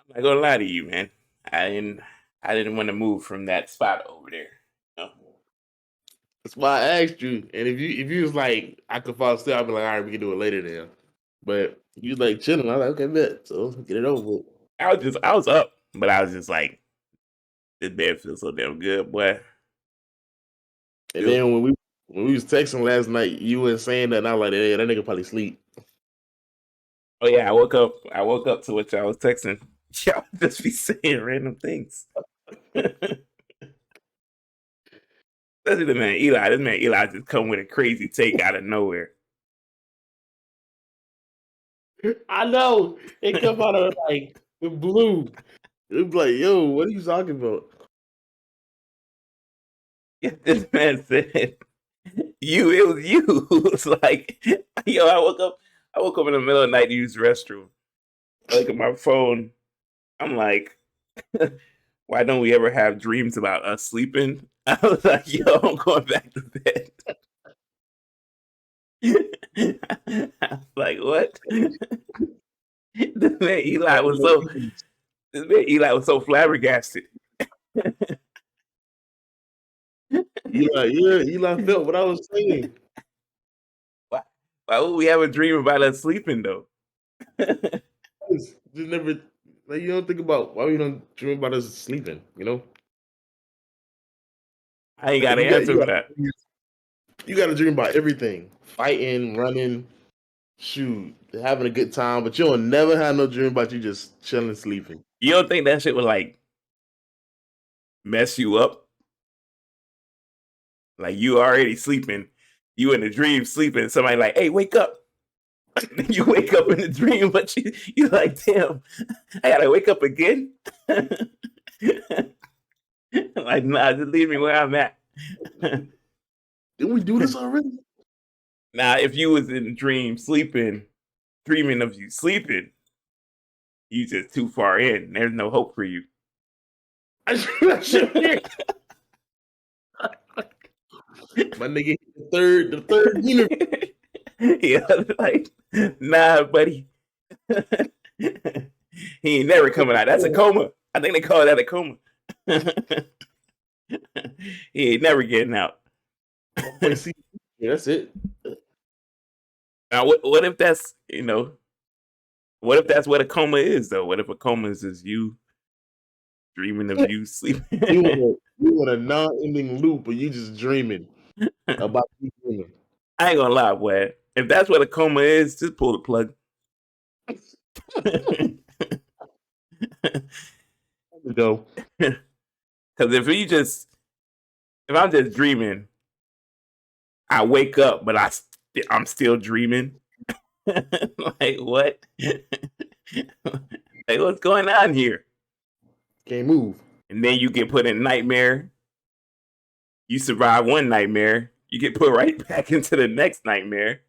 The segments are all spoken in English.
I'm not gonna lie to you, man. I didn't I didn't want to move from that spot over there. You know? That's why I asked you. And if you was like, I could fall asleep, I'd be like, all right, we can do it later then. But you like chilling. I was like, okay, bet. So get it over with. I was up, but I was just like, this bed feels so damn good, boy. And then when we was texting last night, you were saying that, and I was like, yeah, that nigga probably sleep. Oh yeah, I woke up to what y'all was texting. Y'all just be saying random things. Especially the man Eli. This man Eli just come with a crazy take out of nowhere. I know. It come out of like the blue. It's like, yo, what are you talking about? This man said, it was you. It's like, yo, I woke up in the middle of the night to use the restroom. I look at my phone. I'm like, why don't we ever have dreams about us sleeping? I was like, yo, I'm going back to bed. I was like, what? This man Eli was so flabbergasted. Eli felt what I was saying. Why would we have a dream about us sleeping though? Just never, like, you don't think about why we don't dream about us sleeping, you know? I ain't got an answer for that. You got to dream about everything. Fighting, running, shoot, having a good time, but you don't never have no dream about you just chilling, sleeping. You don't think that shit would like mess you up? Like you already sleeping, you in a dream sleeping, somebody like, hey, wake up. You wake up in the dream, but you're like, damn, I gotta wake up again. Like, nah, just leave me where I'm at. Didn't we do this already? Now, if you was in a dream sleeping, dreaming of you sleeping, you just too far in. There's no hope for you. My nigga, the third universe. Yeah, like, nah, buddy. He ain't never coming out. That's a coma. I think they call that a coma. He ain't never getting out. Yeah, that's it. Now, what if that's, what if that's what a coma is, though? What if a coma is just you dreaming of you sleeping? You in a non-ending loop, but you just dreaming about you dreaming. I ain't gonna lie, boy. If that's what a coma is, just pull the plug. Go. Because if I'm just dreaming, I wake up, but I'm still dreaming. Like what? Like what's going on here? Can't move. And then you get put in nightmare. You survive one nightmare, you get put right back into the next nightmare.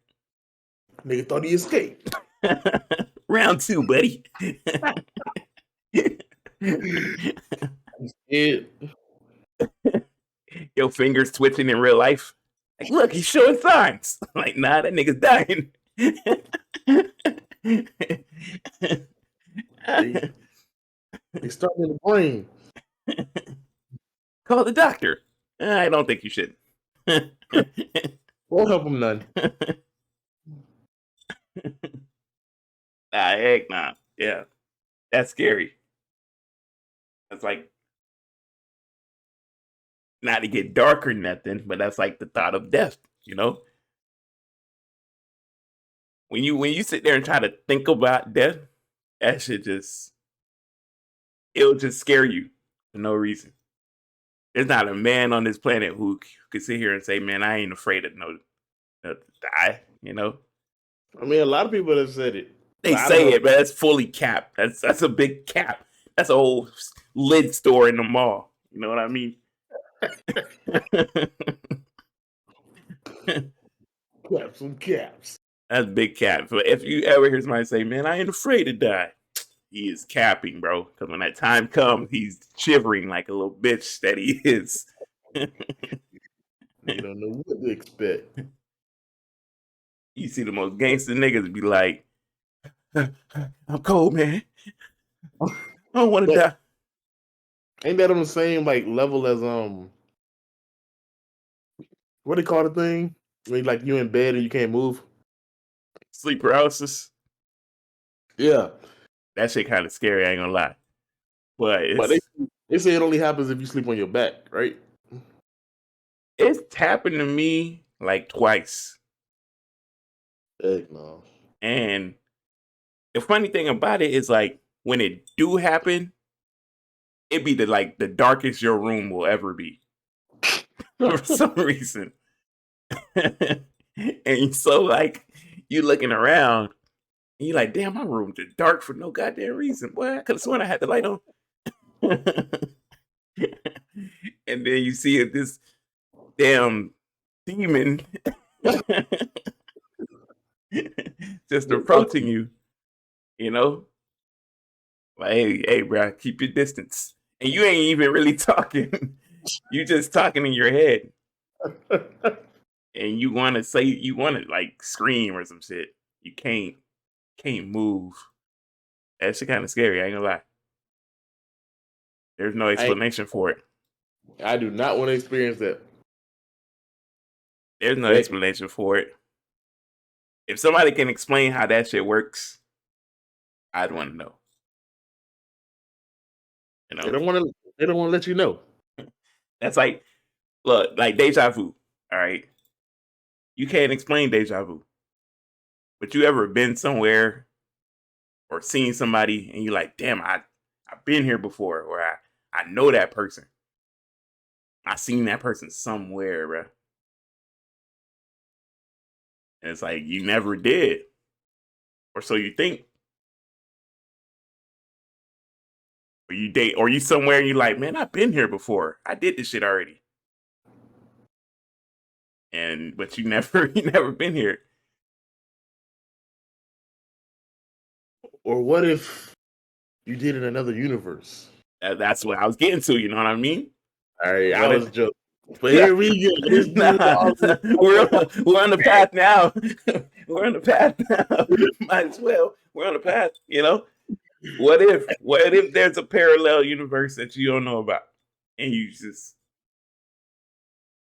Nigga thought he escaped. Round 2, buddy. Your fingers twitching in real life. Like, look, he's showing signs. Like, nah, that nigga's dying. They starting in the brain. Call the doctor. I don't think you should. Won't help him none. Nah, heck nah. Yeah. That's scary. That's like not to get dark or nothing, but that's like the thought of death, you know? When you sit there and try to think about death, that shit it'll just scare you for no reason. There's not a man on this planet who could sit here and say, man, I ain't afraid of no die, you know? I mean, a lot of people have said it. They say it, but that's fully capped. That's a big cap. That's a whole lid store in the mall. You know what I mean? Some caps. That's big cap. But if you ever hear somebody say, man, I ain't afraid to die, he is capping, bro. Because when that time comes, he's shivering like a little bitch that he is. You don't know what to expect. You see the most gangster niggas be like, I'm cold, man. I don't want to But die. ain't that on the same like level as what do they call the thing? When like you in bed and you can't move? Sleep paralysis. Yeah. That shit kind of scary. I ain't gonna lie. But But they say it only happens if you sleep on your back, right? it's happened to me like twice. Heck no. And the funny thing about it is like when it do happen, it be the darkest your room will ever be for some reason. And so like you looking around and you like, damn, my room just dark for no goddamn reason. Boy, I could have sworn I had the light on. And then you see this damn demon just approaching you, you know? Like, hey, bro, keep your distance. And you ain't even really talking. You just talking in your head. And you wanna say you wanna like scream or some shit. You can't move. That shit kinda scary, I ain't gonna lie. There's no I explanation for it. I do not want to experience that. There's no Heck, explanation for it. If somebody can explain how that shit works, I'd want to know. You they know, don't want to. They don't want to let you know. that's like look, like deja vu. All right, you can't explain deja vu, but you ever been somewhere or seen somebody and you like, damn, I've been here before, or I know that person. I seen that person somewhere, bro. And it's like you never did, or so you think. Or you date, or you somewhere and you like, man, I've been here before. I did this shit already, and but you never, you never been here. Or what if you did in another universe? That's what I was getting to. You know what I mean? All right, I What was if? joking. But here we go. This dude, Nah, we're on the path now. We're on the path now. Might as well. We're on the path. You know. What if there's a parallel universe that you don't know about, and you just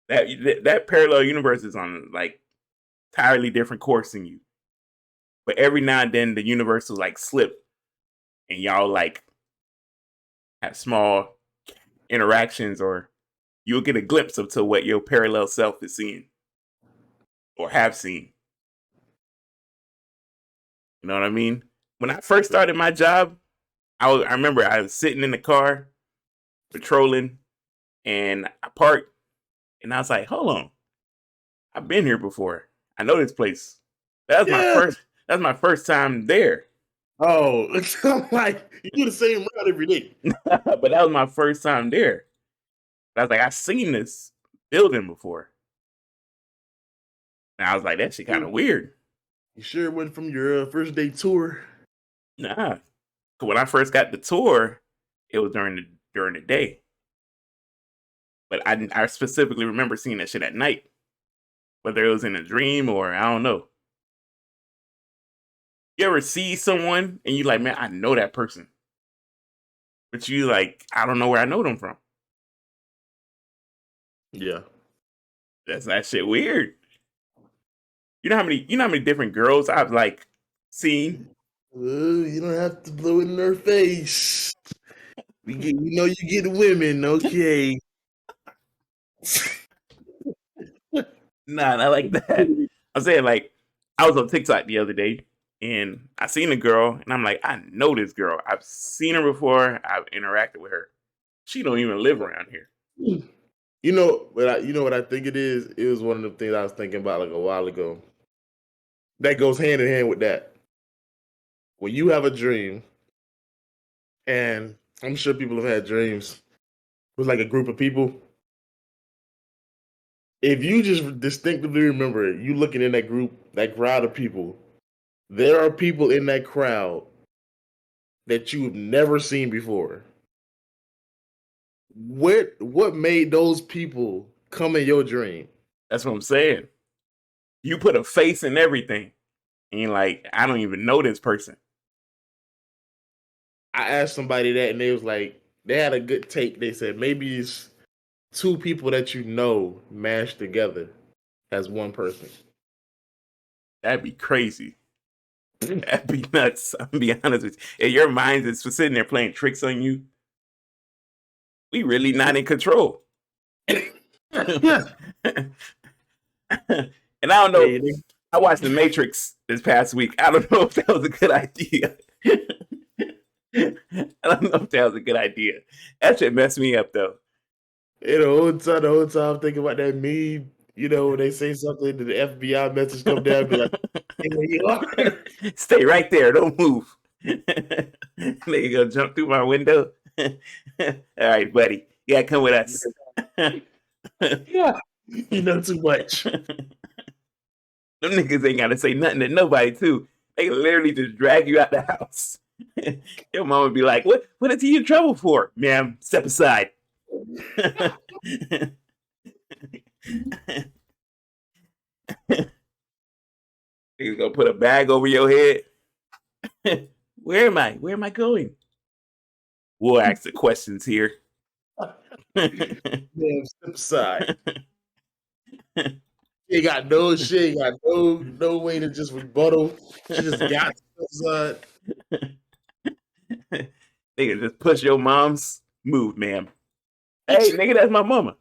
that parallel universe is on like entirely different course than you, but every now and then the universe will like slip, and y'all like have small interactions, or you'll get a glimpse of to what your parallel self is seeing or have seen. You know what I mean? When I first started my job, I remember I was sitting in the car patrolling, and I parked, and I was like, "Hold on, I've been here before. I know this place." That was my yeah. first. That's my first time there, Oh, I'm like you do the same route every day. but that was my first time there. I was like, "I've seen this building before," and I was like, "That shit kind of weird." You sure it wasn't from your first day tour? Nah, 'cause when I first got the tour, it was during the day, but I specifically remember seeing that shit at night, whether it was in a dream or I don't know. You ever see someone and you like, man, I know that person, but you like, I don't know where I know them from. Yeah. That's that shit weird. You know how many different girls I've like seen. You don't have to blow it in her face. You know you get women, okay? Nah, not like that. I'm saying like I was on TikTok the other day and I seen a girl and I'm like, I know this girl. I've seen her before. I've interacted with her. She don't even live around here. You know what I think it is? It was one of the things I was thinking about like a while ago. That goes hand in hand with that. When you have a dream, and I'm sure people have had dreams with like a group of people. If you just distinctively remember it, you looking in that group, that crowd of people, there are people in that crowd that you've never seen before. What made those people come in your dream? That's what I'm saying. You put a face in everything. And you're like, I don't even know this person. I asked somebody that, and they was like, they had a good take. They said maybe it's two people that you know mashed together as one person. That'd be crazy. That'd be nuts. I'm gonna be honest with you. If your mind is sitting there playing tricks on you, we really not in control. Yeah. And I don't know. I watched The Matrix this past week. I don't know if that was a good idea. I don't know if that was a good idea. That shit messed me up though. You know, the whole time I'm thinking about that meme. You know, when they say something, the FBI message come down, and be like, "Hey, where you are?" Stay right there. Don't move. They gonna jump through my window. All right, buddy. You gotta come with us. Yeah, you know too much. Them niggas ain't gotta say nothing to nobody, too. They can literally just drag you out the house. Your mom would be like, what is he in trouble for? Ma'am, step aside. He's gonna put a bag over your head. Where am I? Where am I going? We'll ask the questions here. Damn, step aside. She got no shit. Got no way to just rebuttal. She just got to step aside. They can just push your mom's move, ma'am. Hey, nigga, that's my mama.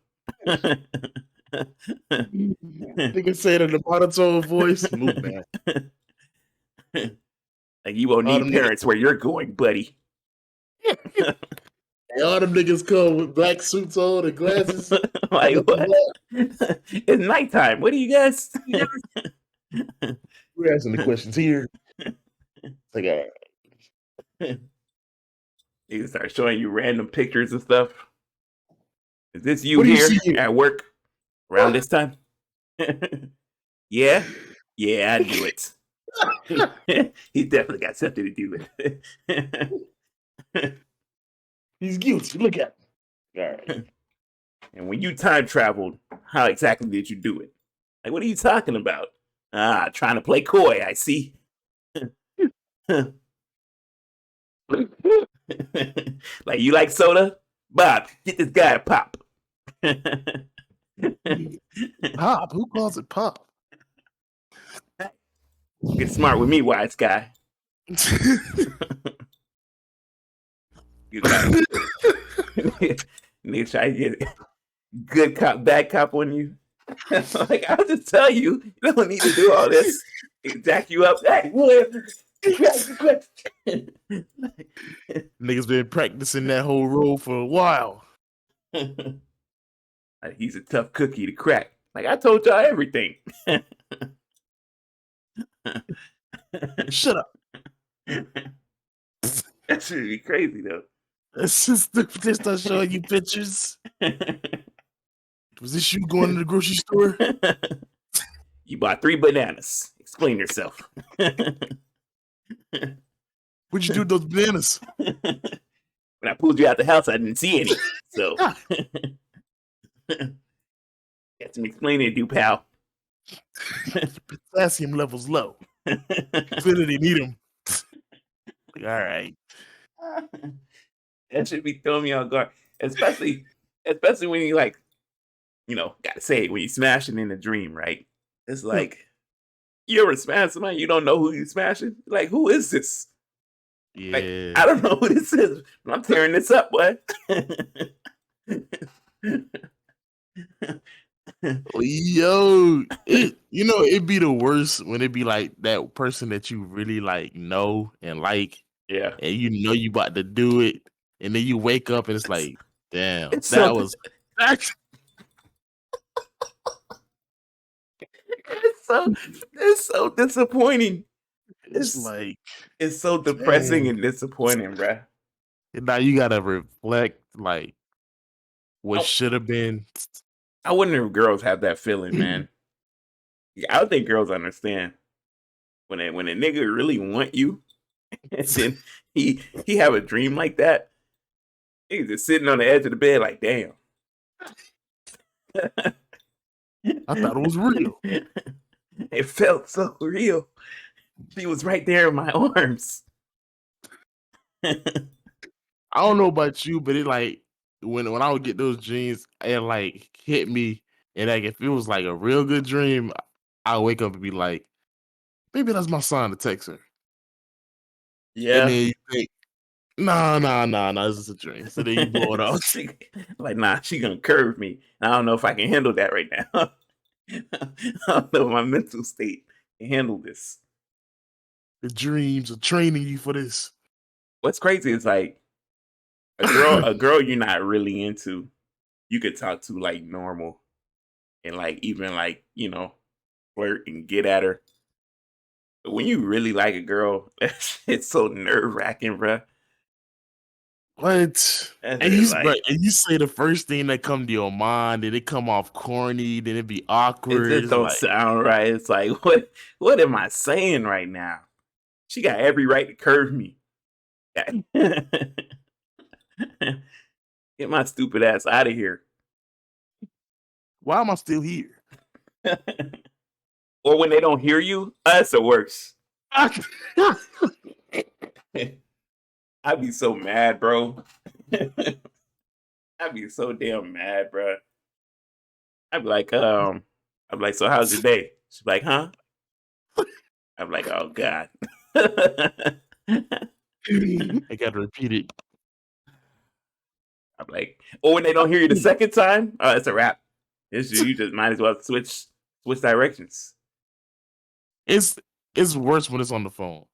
Nigga say it in the monotone voice. Move, man. Like you won't need parents where you're going, buddy. And all them niggas come with black suits on and glasses. Like what? It's nighttime. What do you guys? We're asking the questions here. Like, all right. They start showing you random pictures and stuff. Is this you here at work around this time? Yeah? Yeah, I knew it. He definitely got something to do with it. He's guilty. Look at him. All right. And when you time traveled, how exactly did you do it? Like, what are you talking about? Trying to play coy, I see. Like, you like soda? Bob, get this guy a pop. Pop? Who calls it pop? Get smart with me, wise guy. You got nigga try to get good cop, bad cop on you. Like, I'll just tell you, you don't need to do all this. Jack you up. Hey, whatever. Niggas been practicing that whole role for a while. Like, he's a tough cookie to crack. Like, I told y'all everything. Shut up. That should be crazy though. That's just stupid. They start showing you pictures. Was this you going to the grocery store? You bought 3 bananas. Explain yourself. What'd you do with those bananas? When I pulled you out the house, I didn't see any. So got some explaining to do, pal. Potassium levels low. Clearly need them. All right. That should be throwing me on guard. Especially when you like, gotta say it, when you smash it in a dream, right? It's like, you ever smash somebody, you don't know who you smashing? Like, who is this? Yeah. Like, I don't know who this is, but I'm tearing this up, boy. Yo, it'd be the worst when it be like that person that you really like know and like. Yeah. And you about to do it, and then you wake up and it's like, damn, it's so disappointing. It's so depressing and disappointing, bruh. And now you gotta reflect like what should have been. I wonder if girls have that feeling, man. I don't think girls understand when a nigga really want you, and then he have a dream like that. He's just sitting on the edge of the bed, like, damn. I thought it was real. It felt so real. She was right there in my arms. I don't know about you, but it like when I would get those dreams, it like hit me, and like if it was like a real good dream, I wake up and be like, maybe that's my sign to text her, and Yeah. then you think, nah, this is a dream. So then you blow it off. She, like, nah, she gonna curve me. I don't know if I can handle that right now. I don't know if my mental state can handle this. The dreams are training you for this. What's crazy is like a girl you're not really into, you could talk to like normal and like even like, flirt and get at her. But when you really like a girl, it's so nerve wracking, bruh. What? That's And it, but like and you say the first thing that come to your mind, then it come off corny, then it be it awkward. just It's don't like, sound right. It's like what am I saying right now? She got every right to curve me. Get my stupid ass out of here. why am I still here? Or when they don't hear you, that's the worst. I'd be so mad, bro. I'd be so damn mad, bro. I'd be like, so how's your day? She's like, huh? I'm like, oh God. I gotta repeat it. I'm like, or when they don't hear you the second time, oh, it's a wrap. You just might as well switch directions. It's it's worse when it's on the phone.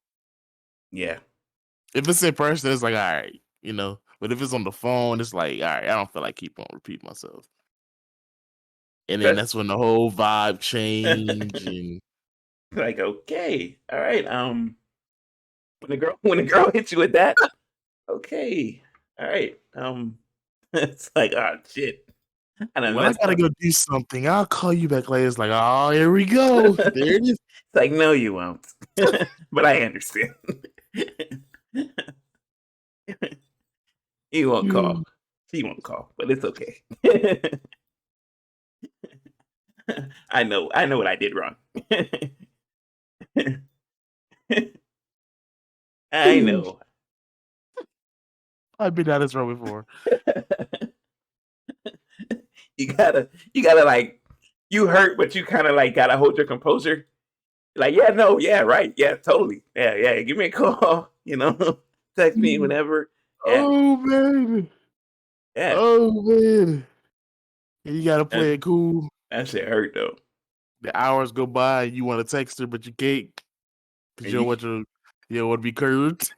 Yeah. If it's in person, it's like, all right, you know. But if it's on the phone, it's like, all right, I don't feel like keep on repeating myself. And then But that's when the whole vibe change and like, okay, all right. When the girl hits you with that, okay, all right. It's like, oh shit, I done well, I messed gotta up. go do something. I'll call you back later. It's like, oh, here we go. There it is. It's like, no, you won't. But I understand. He won't call. She won't call, but it's okay. I know what I did wrong. I know. I've been down this road before. You gotta like you hurt, but you kind of like gotta hold your composure. Like, yeah, no, yeah, right, yeah, totally, yeah, give me a call, text me whenever, yeah, Oh man. yeah. Oh man. And you gotta That play it cool. that shit hurt though. The hours go by, you want to text her, but you can't because And you don't want to be curved.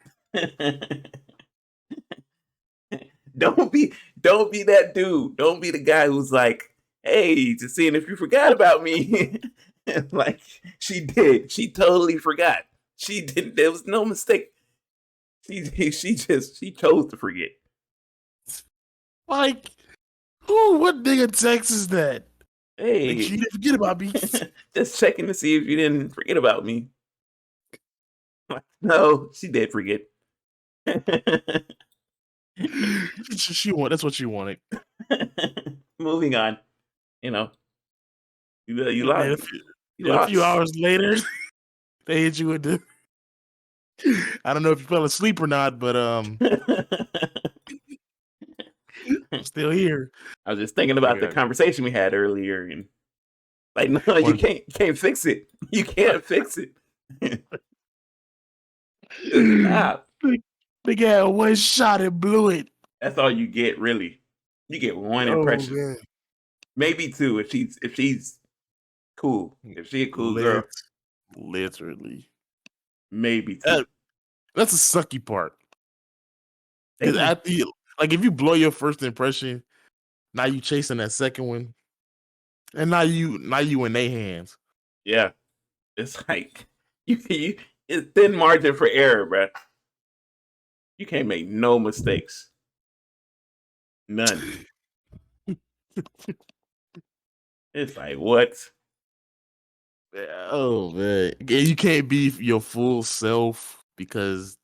don't be that dude. Don't be the guy who's like, hey, just seeing if you forgot about me. Like she did. She totally forgot. She didn't. There was no mistake. She chose to forget. Like, who? What nigga text is that? Make Hey, sure you didn't forget about me. just checking to see if you didn't forget about me. Like, no, she did forget. she want. That's what she wanted. Moving on. You know, you And then lost. You a few lost. hours later, they hit you with the. I don't know if you fell asleep or not, but I'm still here. I was just thinking about the conversation we had earlier, and like, no, you One, can't fix it. You can't fix it. Just stop. they got one shot and blew it. That's all you get, really. You get one Oh impression, man, maybe two if she's cool. If she a cool girl, Lit, literally. maybe two. That's the sucky part. Because Damn. after you, like, if you blow your first impression, now you chasing that second one, and now you in their hands. Yeah, it's like you it's thin margin for error, bruh. You can't make no mistakes. None. It's like what? Oh man, you can't be your full self because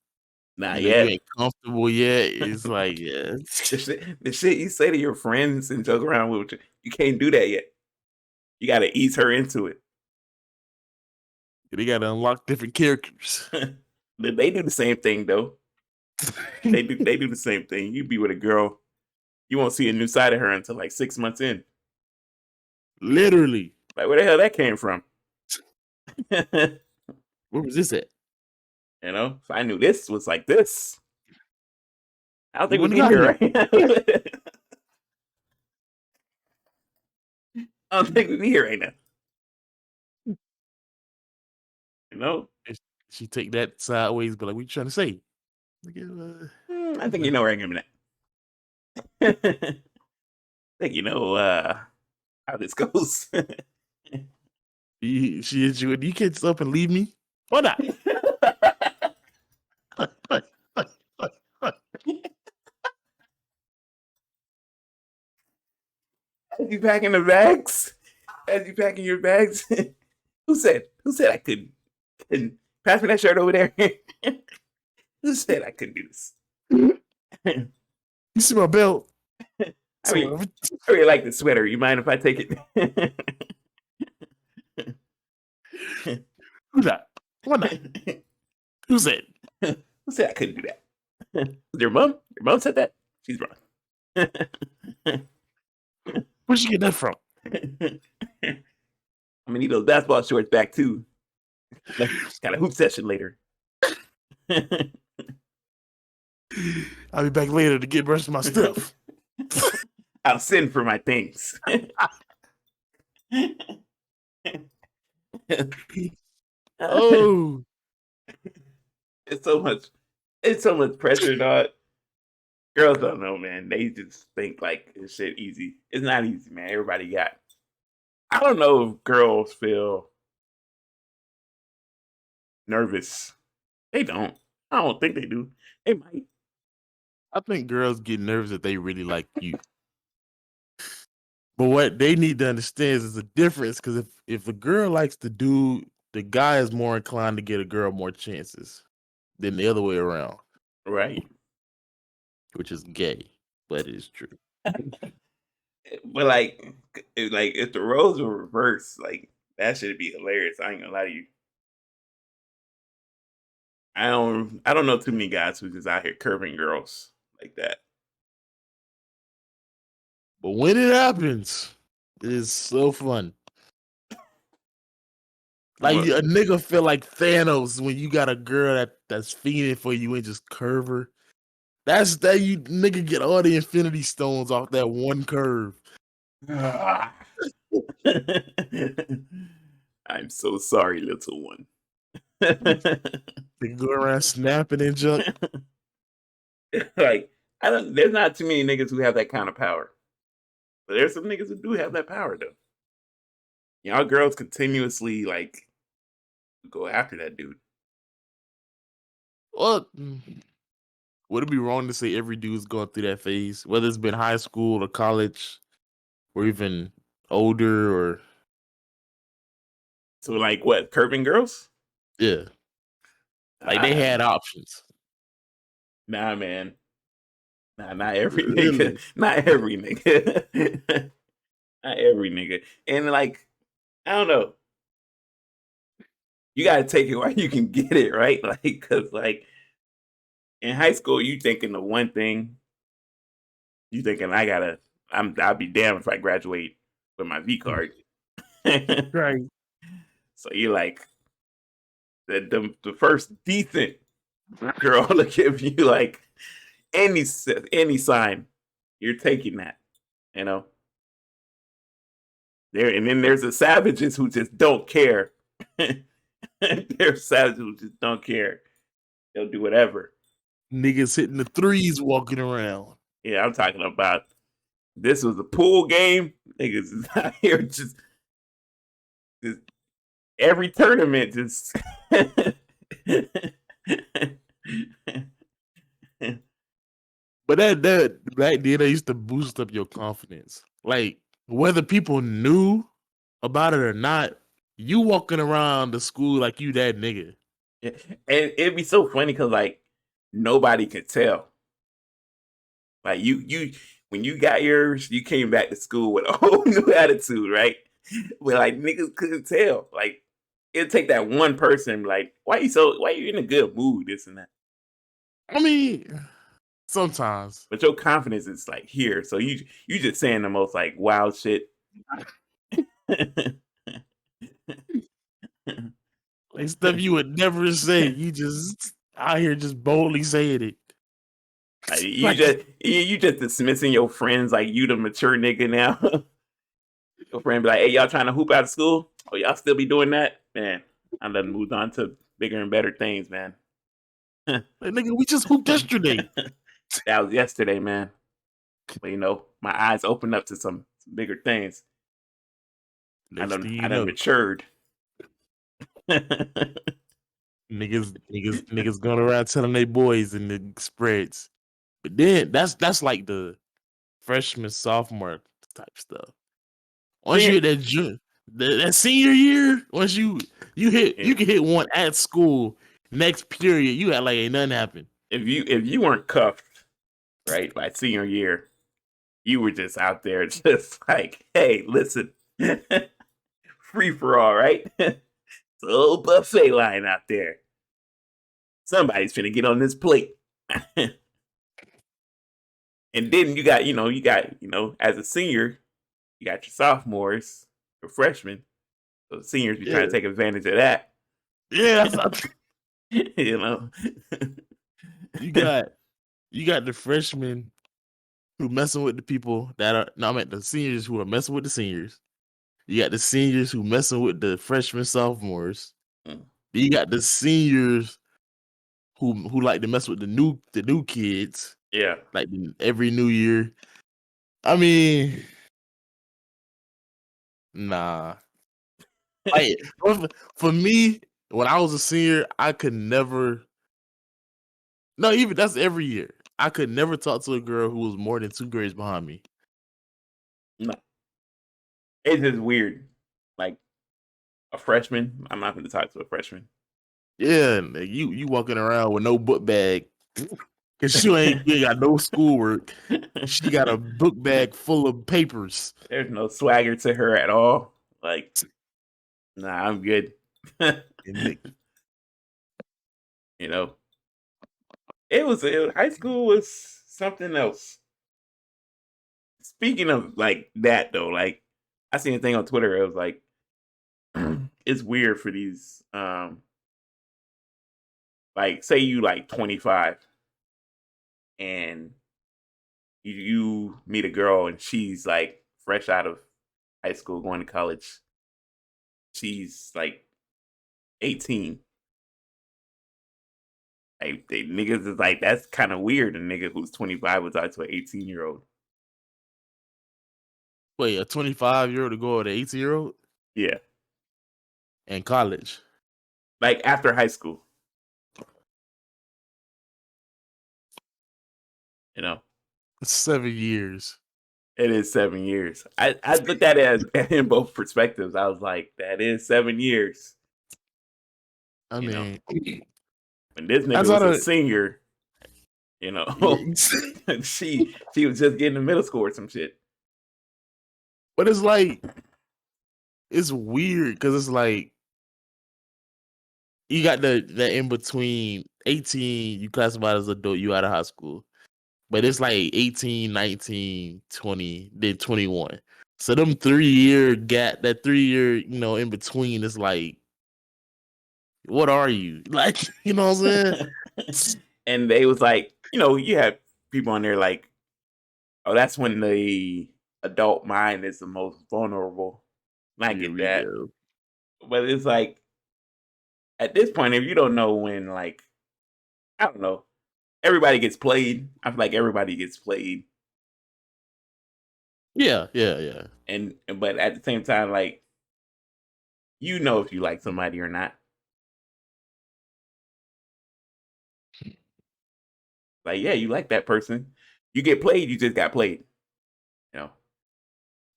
Not you yet. ain't comfortable yet. It's like, yeah, The shit you say to your friends and joke around with you can't do that yet. You got to ease her into it. they got to unlock different characters. They do the same thing though. They do the same thing. You be with a girl, you won't see a new side of her until like 6 months in. Literally. Like, where the hell that came from? Where was this at? You know, so I knew this was like this. I don't think When we'd it be got here here. right now. I don't think we'd be here right now. You know, She take that sideways, but like, what you trying to say? I think you know where I'm going at. I think you know how this goes. She hit you and you can't stop and leave me? Why not? As you packing the bags, as you packing your bags, who said I couldn't pass me that shirt over there? Who said I couldn't do this? You see my belt? I mean, I really like the sweater. You mind if I take it? Who not? Why not? Who said? Who said I couldn't do that? Your mom? Your mom said that? She's wrong. Where'd you get that from? I'm gonna need those basketball shorts back too. Got a hoop session later. I'll be back later to get the rest of my stuff. I'll send for my things. Oh, it's so much pressure, dog. Girls don't know, man. They just think like this shit easy. It's not easy, man. Everybody got. I don't know if girls feel nervous. They don't. I don't think they do. They might. I think girls get nervous if they really like you. But what they need to understand is a difference, because if a girl likes the dude, the guy is more inclined to get a girl more chances than the other way around, Right. which is gay, but it is true. But like if the roles were reversed, like that should be hilarious. I ain't gonna lie to you. I don't know too many guys who's just out here curving girls like that. But when it happens, it is so fun. Like Well, a nigga feel like Thanos when you got a girl that's fiending for you and just curve her. That's that you nigga get all the Infinity Stones off that one curve. I'm so sorry, little one. They go around snapping and junk. Like I don't. There's not too many niggas who have that kind of power, but there's some niggas who do have that power though. Y'all girls continuously like go after that dude. Well, would it be wrong to say every dude's going through that phase, whether it's been high school or college, or even older, or So like what? Curving girls? yeah, like they had options. Nah, man. Nah, not every Really? nigga. Not every nigga. Not every nigga. And like, I don't know. You gotta take it while you can get it, right? Like, cause like in high school, you thinking the one thing. You thinking I'll be damned if I graduate with my V card. Right. So you're like the first decent girl to give you like any sign, you're taking that, you know. And then there's the savages who just don't care. There's savages who just don't care. They'll do whatever. Niggas hitting the threes walking around. Yeah, I'm talking about this was a pool game. Niggas is out here just every tournament just But that back then, they used to boost up your confidence. Like whether people knew about it or not, you walking around the school like you that nigga. and it'd be so funny because like nobody could tell. Like you when you got yours, you came back to school with a whole new attitude, right? But like niggas couldn't tell. Like it'd take that one person, like, why you in a good mood, this and that. I mean, Sometimes. But your confidence is like here. So you just saying the most like wild shit. Like stuff you would never say. You just out here just boldly saying it. Like, Like, you just dismissing your friends like you the mature nigga now. Your friend be like, "Hey, y'all trying to hoop out of school? Oh, y'all still be doing that, man? I done moved on to bigger and better things, man." like, nigga, we just hooped yesterday. That was yesterday, man. But you know, my eyes opened up to some bigger things. Next thing I you done know, matured. niggas going around telling their boys in the spreads. But then that's like the freshman, sophomore type stuff. Once you hit that senior year, once you can hit one at school, next period, you act like ain't nothing happened. If you weren't cuffed, right, by senior year, you were just out there just like, hey, listen, free for all, right? It's a little buffet line out there. Somebody's finna get on this plate. And then you got, as a senior, you got your sophomores, your freshmen. So the seniors be trying to take advantage of that. Yeah, that's You know. you got the freshmen who messing with the people that are no, I meant the seniors who are messing with the seniors. You got the seniors who messing with the freshmen, sophomores. Mm. You got the seniors who like to mess with the new kids. Yeah. Like every new year. I mean, nah. Like for me, when I was a senior, I could never. No, even that's every year. I could never talk to a girl who was more than 2 grades behind me. No. It's just weird. Like a freshman, I'm not going to talk to a freshman. Yeah, you walking around with no book bag because you ain't got no schoolwork. She got a book bag full of papers. There's no swagger to her at all. Like, nah, I'm good. You know, high school was something else. Speaking of like that though, like I seen a thing on Twitter. It was like, it's weird for these, like say you like 25 and you meet a girl and she's like fresh out of high school going to college. She's like 18. Like they niggas is like, that's kind of weird. A nigga who's 25 was out to an 18-year-old. Wait, a 25-year-old to go with an 18-year-old? Yeah. In college. Like after high school. You know? 7 years. It is 7 years. I looked at it in both perspectives. I was like, that is 7 years. I mean, when this nigga was a senior, she was just getting to middle school or some shit. But it's like, it's weird because it's like, you got the in between 18, you classified as adult, you out of high school. But it's like 18, 19, 20, then 21. So them 3-year gap, that 3-year, in between is like, what are you? Like, you know what I'm saying? And they was like, you have people on there like, oh, that's when the adult mind is the most vulnerable. And I get that. But it's like, at this point, if you don't know when, like, I don't know, everybody gets played. I feel like everybody gets played. Yeah. But at the same time, like, if you like somebody or not. Like, yeah, you like that person. You get played, you just got played.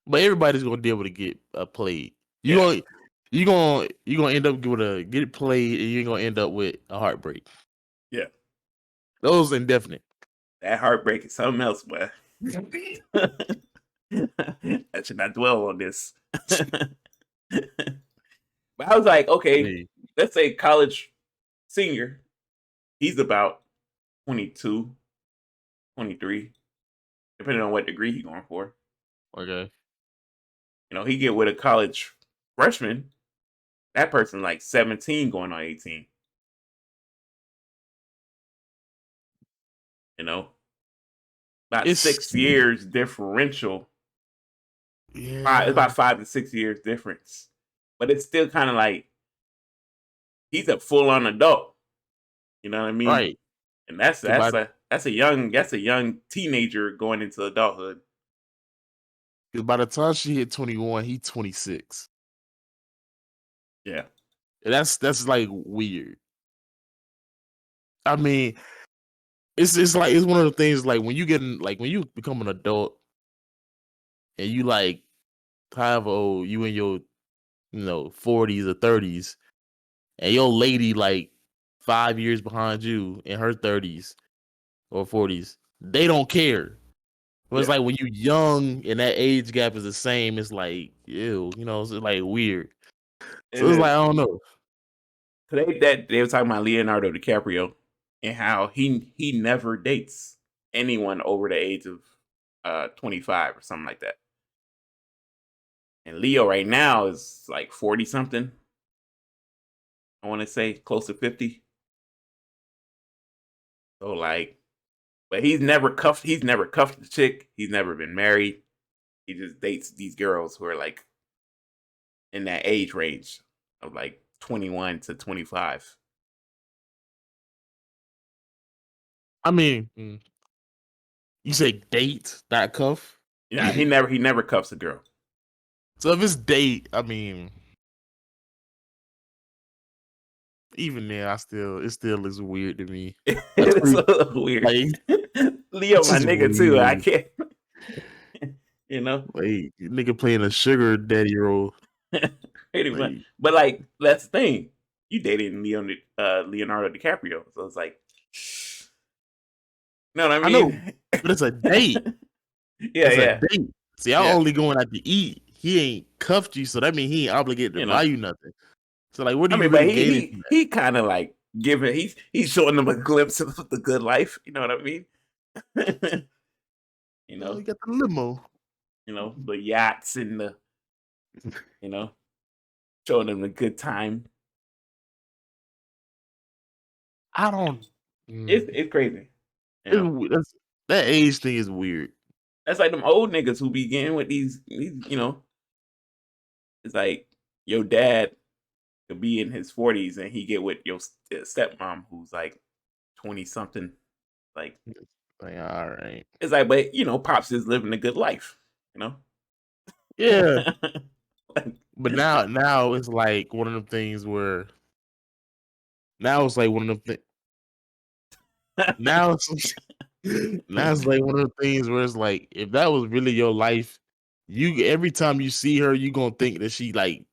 But everybody's gonna be able to get played. You're gonna end up get played, and you're gonna end up with a heartbreak. Yeah, those indefinite. That heartbreak is something else, boy. I should not dwell on this. But I was like, okay, let's say college senior. He's about 22. 23, depending on what degree he's going for. Okay. You know, he get with a college freshman. That person like 17 going on 18. You know, about It's 6 years differential. It's about 5 to 6 years difference, but it's still kind of like he's a full on adult. You know what I mean? right. And that's 'Cause by, a young teenager going into adulthood. 'cause by the time she hit 21, he's 26. Yeah, And that's like weird. I mean, it's like it's one of the things like when you become an adult and you like however old you in your 40s or 30s, and your lady like 5 years behind you in her 30s or 40s, they don't care. But it's yeah. like when you young and that age gap is the same, it's like ew, it's like weird. So It it's like is. I don't know. Today they were talking about Leonardo DiCaprio and how he never dates anyone over the age of 25 or something like that. And Leo right now is like 40 something. I want to say close to 50. So like, but he's never cuffed the chick. He's never been married. He just dates these girls who are like in that age range of like 21 to 25. I mean, you say date, not cuff. Yeah, he never cuffs a girl. So if it's date, I mean, even then, it still looks weird to me. That's It's a little weird. like Leo, it's my just nigga too. I weird. can't. You know, Like nigga playing a sugar daddy role. pretty much. Like But like that's the thing. You dated Leonardo DiCaprio, so it's like, you know what I I know, mean? but it's a date. Yeah, It's a yeah, date. See, I'm yeah. only going out to eat. He ain't cuffed you, so that means he ain't obligated to You buy know, you nothing. So like, what are I you mean, but really gaining from that? he kind of like giving he's showing them a glimpse of the good life. You know what I mean? You You know, got the limo. the yachts and the you know showing them a good time. I don't. It's crazy. You know, That age thing is weird. that's like them old niggas who be getting with these. It's like your dad could be in his 40s and he get with your stepmom who's like 20 something. Like Like, all right, it's like, but pops is living a good life. You know. yeah. Like, But now it's like one of them things where now it's like one of them things. Now it's now it's like one of the things where it's like if that was really your life, you every time you see her, you gonna think that she like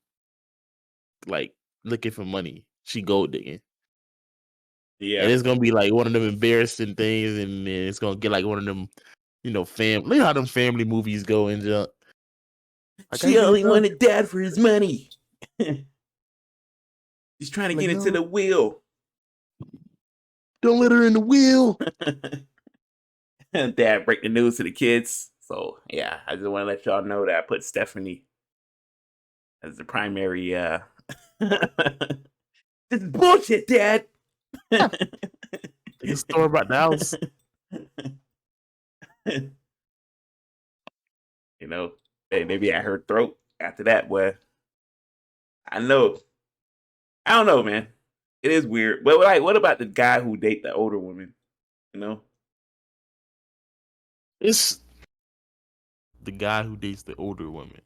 looking for money. She gold digging. And yeah. it's gonna be like one of them embarrassing things, and then it's gonna get like one of them, look how them family movies go and jump. Like, She I get only done. wanted dad for his money. He's trying to Like, get into no, the wheel. don't let her in the wheel. Dad break the news to the kids. So yeah, I just want to let y'all know that I put Stephanie as the primary. This is bullshit, Dad. They can store about the house. Maybe at her throat after that. But I know, I don't know, man. It is weird. But like, what about the guy who date the older women? You know, It's the guy who dates the older women.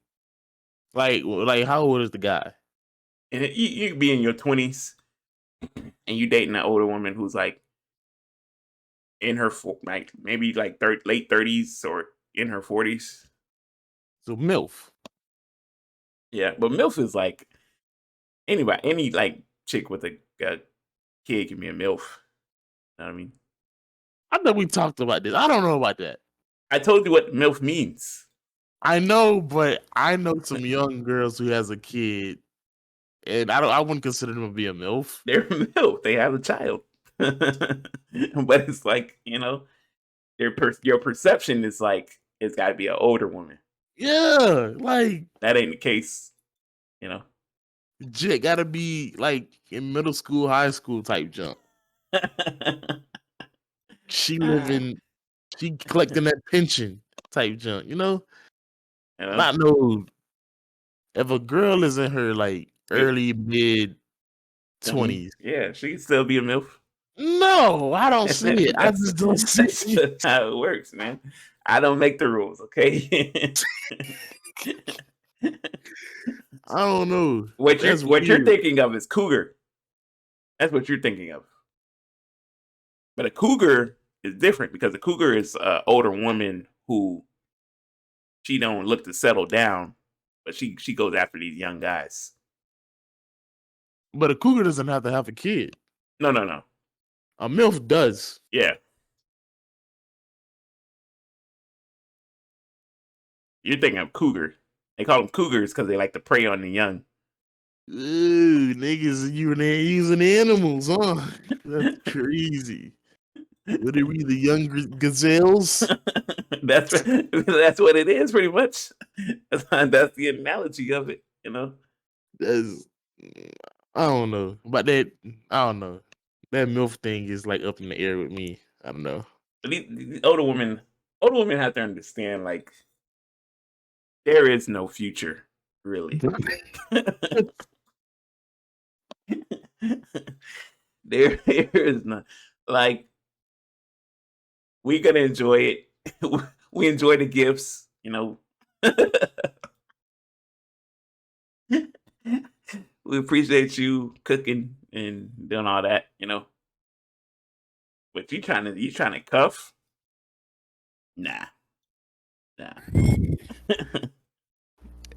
Like how old is the guy? and you could be in your 20s and you dating an older woman who's like in her like maybe like late 30s or in her 40s. So MILF. Yeah, but MILF is like any like chick with a kid can be a MILF. You know what I mean? I know we talked about this. I don't know about that. I told you what MILF means. I know, but I know some young girls who has a kid, and I wouldn't consider them to be a MILF. They're MILF. They have a child. But it's like, your perception is like it's got to be an older woman. Yeah, like That ain't the case, you know. Jit gotta be like in middle school, high school type jump. She collecting that pension type junk, you know? You know? Not no if a girl is in her like early mid 20s. Yeah, she can still be a MILF. No, I don't see it. I just don't see That's it. just how it works, man. I don't make the rules, okay? I don't know. what That's you're weird. thinking of is cougar. That's what you're thinking of. But a cougar is different because a cougar is an older woman who she don't look to settle down, but she goes after these young guys. But a cougar doesn't have to have a kid. No. A MILF does. Yeah. You're thinking of cougar. They call them cougars because they like to prey on the young. Ooh, niggas using animals, huh? That's crazy. Would it be the young gazelles? that's what it is, pretty much. That's the analogy of it, you know. That's, I don't know. But that I don't know. That MILF thing is like up in the air with me. I don't know. The older women have to understand like there is no future, really. there is none. Like we're gonna enjoy it. We enjoy the gifts, you know. We appreciate you cooking and doing all that, you know. But you trying to cuff? Nah.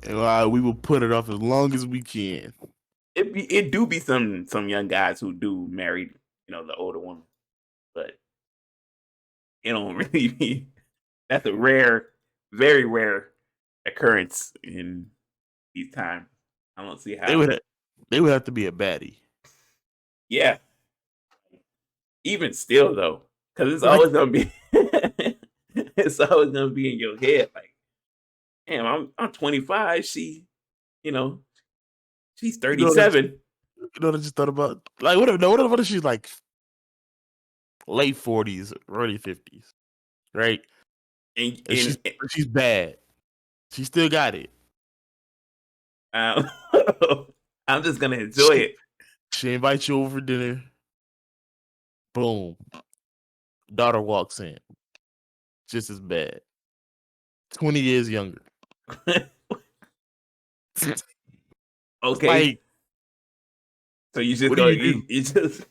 We will put it off as long as we can. It do be some young guys who do marry, you know, the older woman, but it don't really be. That's a rare, very rare occurrence in these times. I don't see how. They would have to be a baddie. Yeah. Even still though, because it's Like- always gonna be, it's always gonna be in your head. Like, damn, I'm 25. She, you know, she's 37. You know what I just thought about? Like, what if she's like late 40s, early 50s, right? And She's bad. She still got it. I'm just gonna enjoy it. She invites you over for dinner. Boom. Daughter walks in. Just as bad. 20 years younger. Okay. Like, so you just what go. do you do? You just.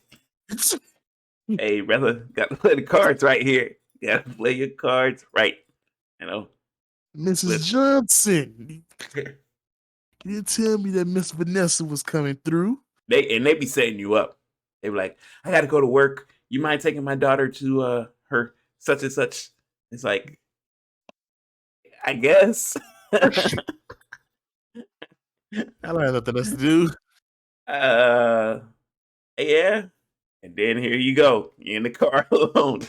Hey, brother, got to play the cards right here. Got to play your cards right. You know, Mrs. Johnson. You didn't tell me that Miss Vanessa was coming through. they be setting you up. They be like, I got to go to work. You mind taking my daughter to her such and such? It's like, I guess. I don't have nothing else to do. Yeah. And then here you go. You're in the car alone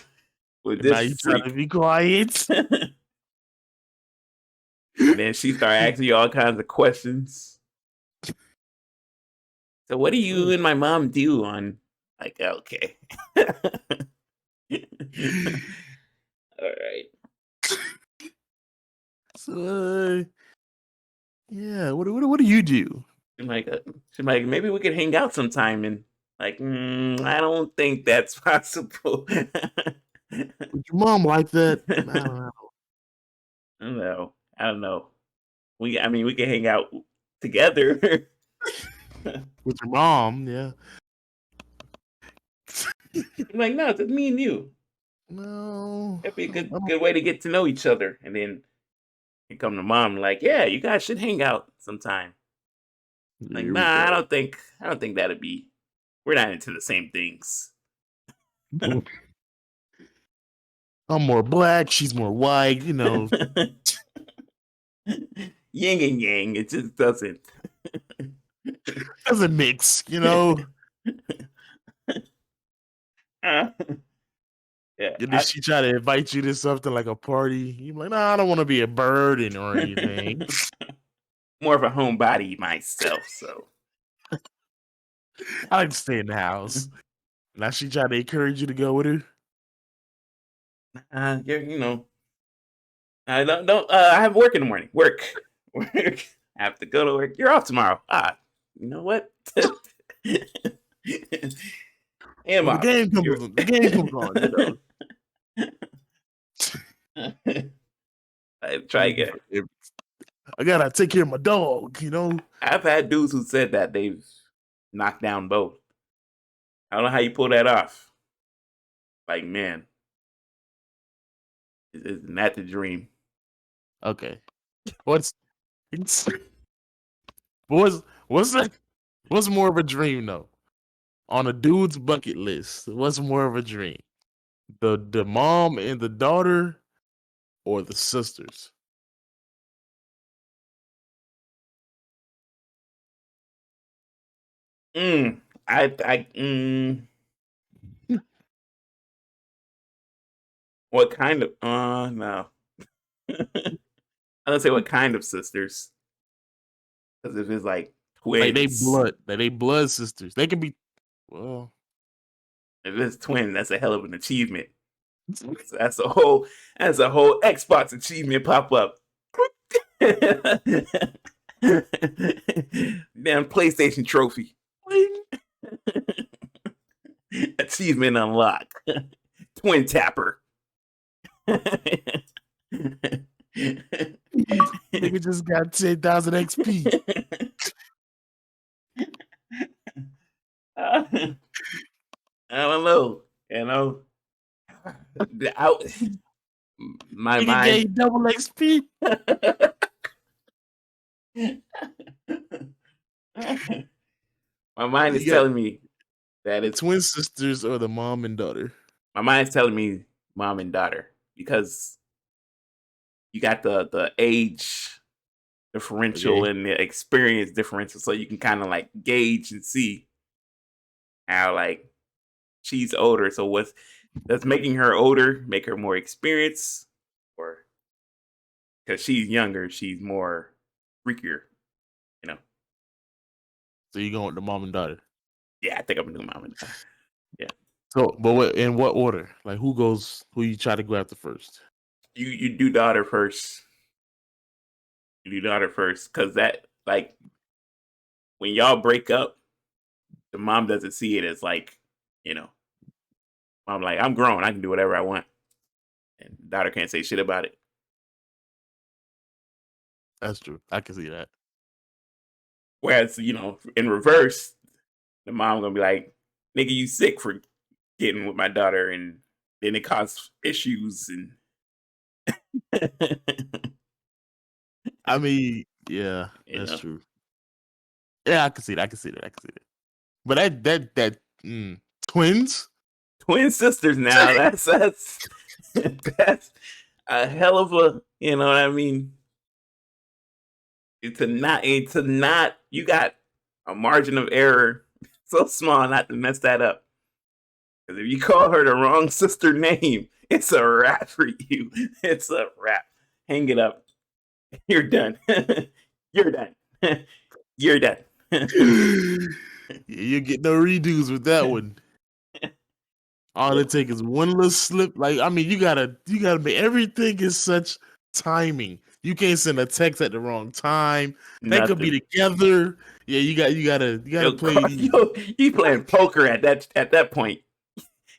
with Now you this trying to freak. be quiet. And then she start asking you all kinds of questions. So what do you and my mom do on like okay. All right. So, yeah, what do you do? She's like, maybe we could hang out sometime and like, I don't think that's possible. Would your mom like that? I don't know. I don't know. We can hang out together. With your mom, yeah. I'm like, no, it's just me and you. No. That'd be a good way to get to know each other. And then you come to mom like, yeah, you guys should hang out sometime. Like, nah, I don't think that'd be. We're not into the same things. I'm more black, she's more white, you know. Yin and yang, it just doesn't Mix, you know. Yeah, And then she try to invite you to something like a party. You're like, nah, I don't want to be a burden or anything. more of a homebody myself, so I like to stay in the house. Now she try to encourage you to go with her. you know, I don't. I have work in the morning. Work. I have to go to work. You're off tomorrow. You know what? Well, the game comes on, you know. I try again. I gotta take care of my dog, you know. I've had dudes who said that they've knocked down both. I don't know how you pull that off. Like, man, isn't that the dream? Okay. What's that? What's more of a dream though? On a dude's bucket list, what's more of a dream? The mom and the daughter or the sisters? Mm, what kind of? No. I don't say what kind of sisters. Because if it's like Like twins, they blood sisters. They can be well. if it's twins, that's a hell of an achievement. So that's a whole Xbox achievement pop up. Damn PlayStation trophy. Achievement unlocked. Twin tapper. Nigga just got 10,000 XP. I don't know. You know, my Nigga mind. gained double XP. My mind is telling me that it's twin sisters or the mom and daughter. my mind's telling me mom and daughter because you got the age differential and the experience differential, so you can kind of like gauge and see how like she's older. So what's that's making her older make her more experienced, or because she's younger, she's more freakier, you know? So you going with the mom and daughter? Yeah, I think I'm gonna do mom and daughter. Yeah. So, but in what order? Like who you try to go after first? You do daughter first. You do daughter first, because that like when y'all break up, the mom doesn't see it as like, you know, mom like I'm grown, I can do whatever I want, and daughter can't say shit about it. That's true. I can see that. Whereas, you know, in reverse, the mom gonna be like, "Nigga, you sick for getting with my daughter," and then it causes issues and. I mean, yeah, You that's know, true. Yeah, I can see that. I can see that. But that twins, twin sisters now. That's a hell of a. You know what I mean? It's a not. You got a margin of error so small not to mess that up. Because if you call her the wrong sister name, it's a wrap for you. It's a wrap. Hang it up. You're done. You're done. You're done. you get no redos with that one. All it takes is one little slip. Like, I mean, you gotta make everything is such timing. You can't send a text at the wrong time. They could be together. Yeah, you gotta play. You playing poker at that point.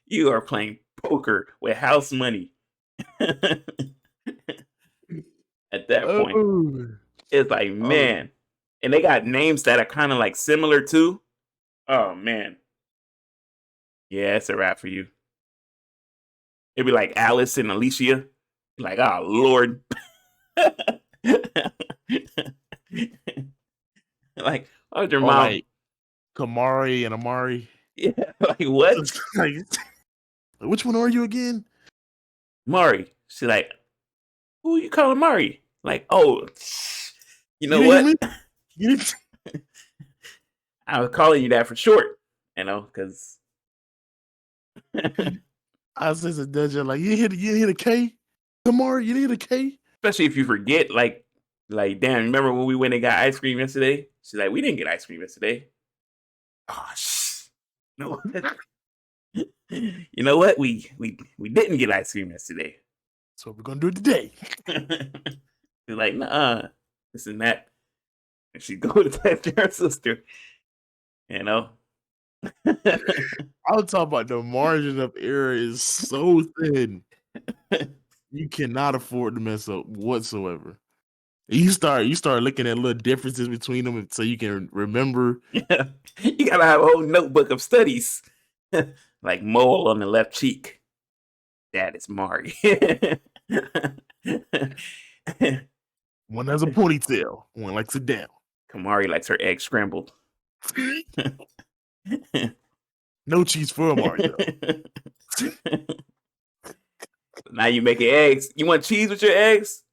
You are playing poker with house money. At that point, it's like, man, and they got names that are kind of like similar too. Oh man, yeah, it's a wrap for you. It'd be like Alice and Alicia. Like, oh Lord. Like, oh, your mom? Like Kamari and Amari. Yeah, like what? Like, which one are you again? Mari. She's like, who you calling Mari? Like, oh, you know what? I was calling you that for short, you know, because I said to Dudja, like, you hit a K tomorrow. You hit a K. Especially if you forget, like, damn. Remember when we went and got ice cream yesterday? She's like, we didn't get ice cream yesterday. Oh, no. You know what? We didn't get ice cream yesterday. So we're gonna do it today. She's like, nah, this and that. And she go to text her sister. You know. I'll talk about the margin of error is so thin. You cannot afford to mess up whatsoever. You start looking at little differences between them so you can remember. Yeah. You gotta have a whole notebook of studies. Like mole on the left cheek. That is Mari. One has a ponytail. One likes it down. Kamari likes her egg scrambled. No cheese for Mario. Now you making eggs. You want cheese with your eggs?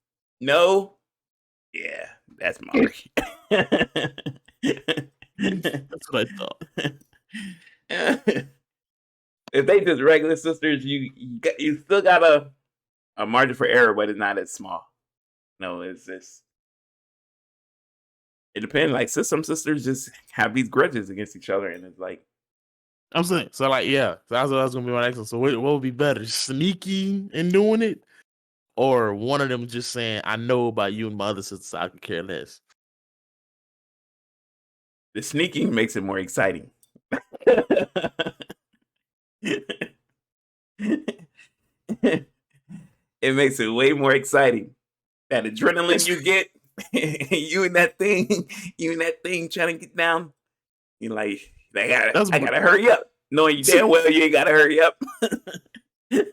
No? Yeah, that's Mari. That's what I thought. If they just regular sisters, you still got a margin for error, but it's not as small. No, it's just it depends. Like some sisters just have these grudges against each other, and it's like I'm saying so. Like, yeah, so that's what I was gonna be my next one. So, what would be better, sneaking and doing it, or one of them just saying, "I know about you and my other sisters, so I could care less." the sneaking makes it more exciting. It makes it way more exciting. That adrenaline you get, you and that thing trying to get down. You're like, I gotta hurry up. Knowing you damn well you ain't gotta hurry up. That's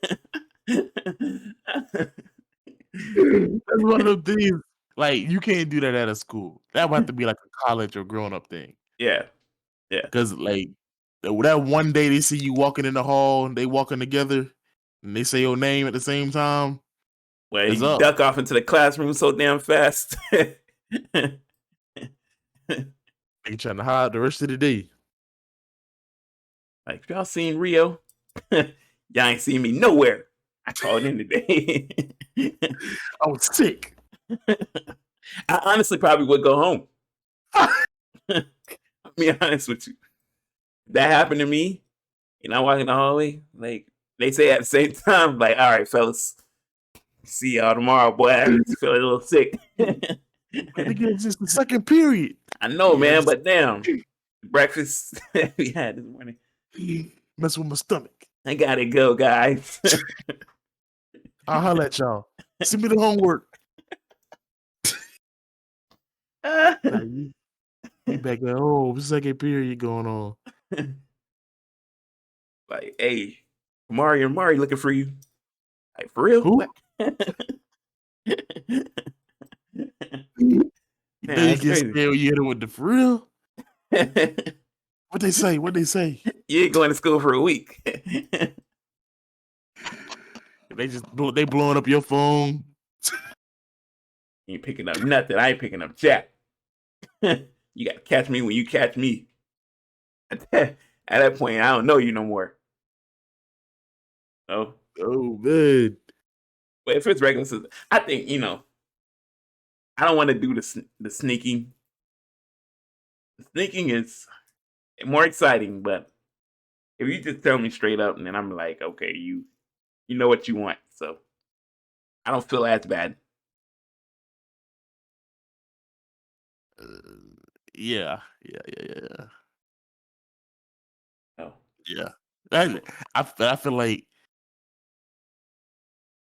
one of the things. Like, you can't do that at a school. That would have to be like a college or grown up thing. Yeah. Because like that one day they see you walking in the hall, and they walking together, and they say your name at the same time. Well, you duck off into the classroom so damn fast. They trying to hide the rest of the day. Like, y'all seen Rio? Y'all ain't seen me nowhere. I called in today. I was sick. I honestly probably would go home. I'll be honest with you. That happened to me. And I walk in the hallway, like they say at the same time, like, all right, fellas, see y'all tomorrow, boy. I just feel a little sick. It's just the second period. I know, man, but damn. Breakfast we had this morning. Mess with my stomach. I gotta go, guys. I'll holler at y'all. Send me the homework. You back there, second period going on. Like, hey, Mari looking for you. Like, for real? Who? Man, They get scared when you hit him with the for real. What they say? You ain't going to school for a week. They blowing up your phone. You ain't picking up nothing. I ain't picking up jack. You got to catch me when you catch me. At that point, I don't know you no more. Oh man. But if it's regular, I think, I don't want to do the sneaking. The sneaking is more exciting, but if you just tell me straight up, and then I'm like, okay, you know what you want, so I don't feel as bad. Yeah. Oh. Yeah. I feel like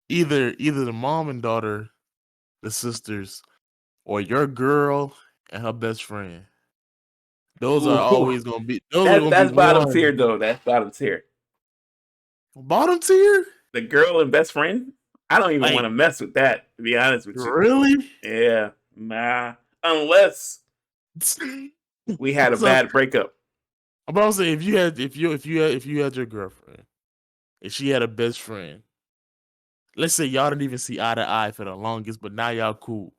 either the mom and daughter, the sisters, or your girl and her best friend. Those are always gonna be. That's bottom tier, though. That's bottom tier. Bottom tier. The girl and best friend. I don't even want to mess with that. To be honest with you. Really? Yeah. Nah. Unless we had a bad breakup. I'm about to say if you had your girlfriend and she had a best friend, let's say y'all didn't even see eye to eye for the longest, but now y'all cool.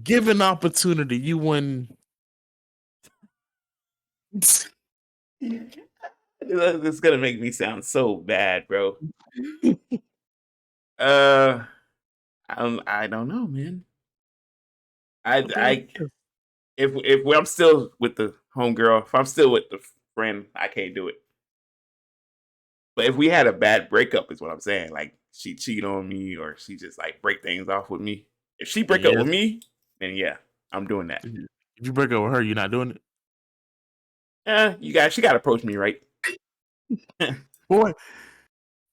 Given opportunity, you wouldn't. It's gonna make me sound so bad, bro. Uh, I don't know, man. I if I'm still with the homegirl, if I'm still with the friend, I can't do it. But if we had a bad breakup, is what I'm saying. Like she cheat on me, or she just like break things off with me. If she break up Yes. with me, then yeah, I'm doing that. If you break up with her, you're not doing it. She got to approach me right. Boy,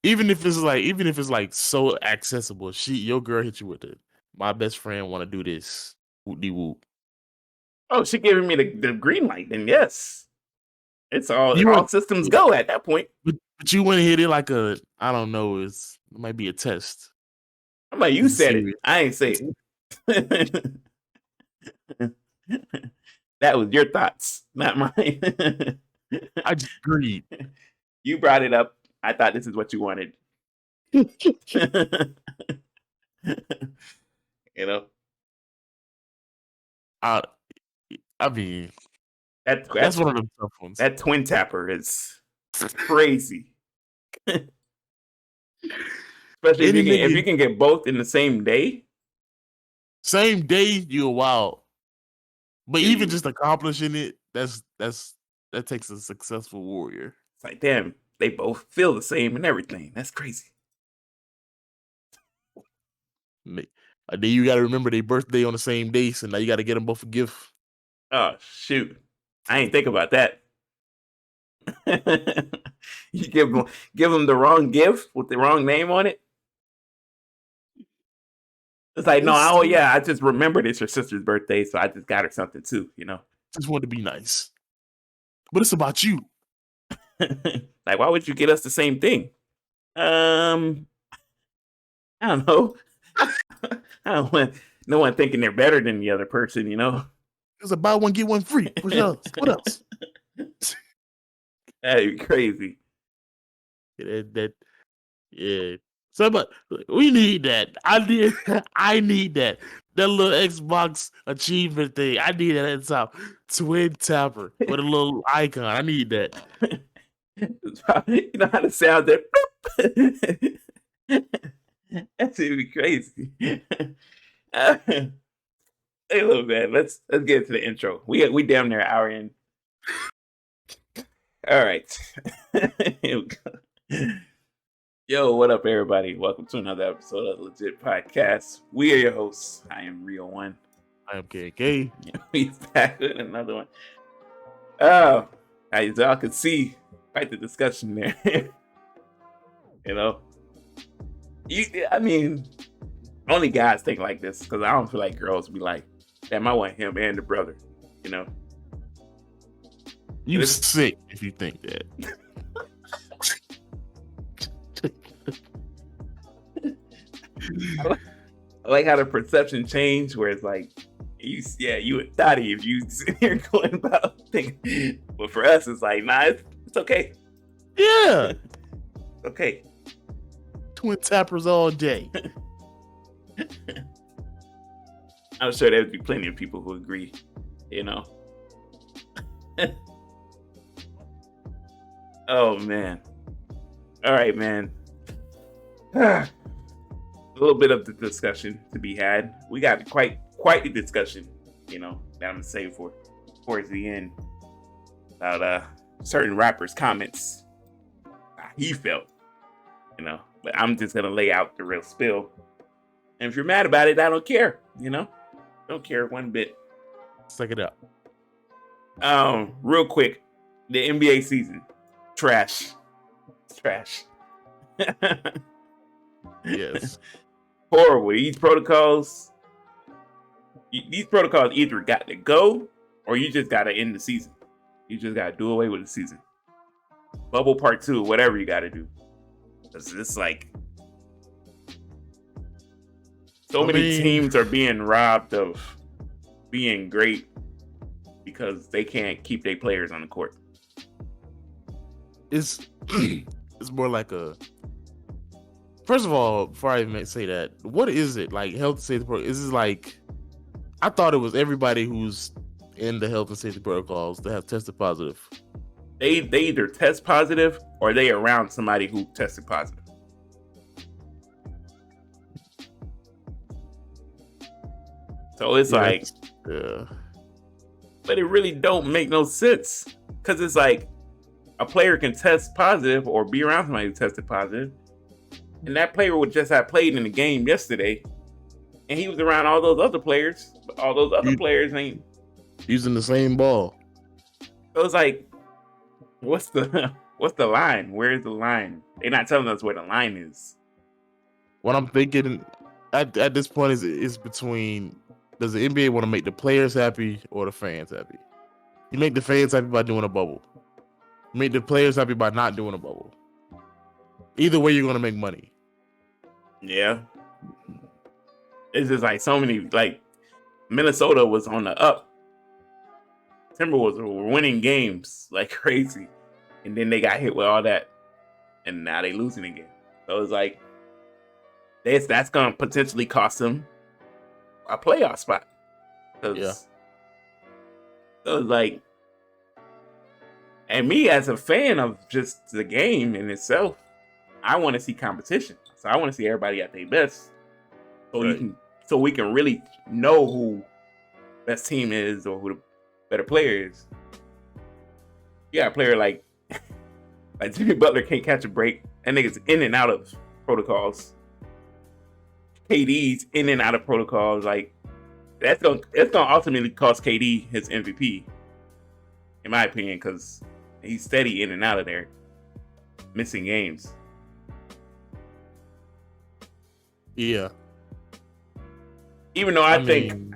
even if it's like so accessible, your girl hit you with it. My best friend want to do this. Whoop de whoop. Oh, she giving me the green light. Then yes, it's all You want, systems go at that point. but you wouldn't hit it like I don't know. It might be a test. I'm like, you This is said serious. it. I ain't say it. That was your thoughts, not mine. I just agreed. You brought it up. I thought this is what you wanted. You know, I mean, that's one of the tough ones. That twin tapper is crazy. Especially if you can get both in the same day. Same day, you're wild. But even just accomplishing it, that takes a successful warrior. It's like, damn, they both feel the same and everything. That's crazy. And then you got to remember their birthday on the same day, so now you got to get them both a gift. Oh shoot, I ain't think about that. You give them the wrong gift with the wrong name on it. It's like, I just remembered it's your sister's birthday, so I just got her something too, you know. Just want to be nice. But it's about you. Like, why would you get us the same thing? I don't know. I don't want no one thinking they're better than the other person, you know. It's a buy one, get one free. What else? What else? That'd be crazy. Yeah. So, but we need that. I need that. That little Xbox achievement thing. I need that at the top. Twin tapper with a little icon. I need that. You know how to sound that? That's gonna be crazy. Hey, look, man. Let's get into the intro. We damn near an hour in. All right. Here we go. Yo, what up, everybody? Welcome to another episode of LeJit Podcast. We are your hosts. I am Rio One. I am KK. We're back with another one. Oh, as y'all can see, quite the discussion there. You know, I mean, only guys think like this because I don't feel like girls be like, damn, I want him and the brother. You know, you sick if you think that. I like how the perception changed, where it's like, you a thotty if you sit here going about thinking, but for us, it's like, nah, it's okay. Yeah, okay. Twin tappers all day. I'm sure there would be plenty of people who agree, you know. Oh man. All right, man. A little bit of the discussion to be had. We got quite the discussion, you know, that I'm gonna save for towards the end about certain rappers' comments. How he felt, you know. But I'm just gonna lay out the real spill. And if you're mad about it, I don't care, you know. Don't care one bit. Suck it up. Real quick, the NBA season, trash. It's trash. Yes. Horrible. These protocols either got to go or you just got to end the season. You just got to do away with the season. Bubble part 2, whatever you got to do. It's like so many teams are being robbed of being great because they can't keep their players on the court. It's more like a. First of all, before I even say that, what is it like? Health and safety protocol? Is this like? I thought it was everybody who's in the health and safety protocols that have tested positive. they either test positive or they around somebody who tested positive. So it's like, yeah. But it really don't make no sense, because it's like a player can test positive or be around somebody who tested positive, and that player would just have played in the game yesterday, and he was around all those other players. But all those other players ain't using the same ball. So it's like, what's the line? Where's the line? They're not telling us where the line is. What I'm thinking at this point is between, does the NBA want to make the players happy or the fans happy? You make the fans happy by doing a bubble. You make the players happy by not doing a bubble. Either way, you're gonna make money. Yeah. It's just like so many, like Minnesota was on the up. Timberwolves were winning games like crazy, and then they got hit with all that, and now they losing again. So it's like that's gonna potentially cost them a playoff spot. Yeah. So it's like, and me as a fan of just the game in itself, I want to see competition. So I want to see everybody at their best, so we can really know who best team is or who the better player is. You got a player like Jimmy Butler can't catch a break. That nigga's in and out of protocols. KD's in and out of protocols. Like it's gonna ultimately cost KD his MVP, in my opinion, because he's steady in and out of there, missing games. Yeah. Even though I think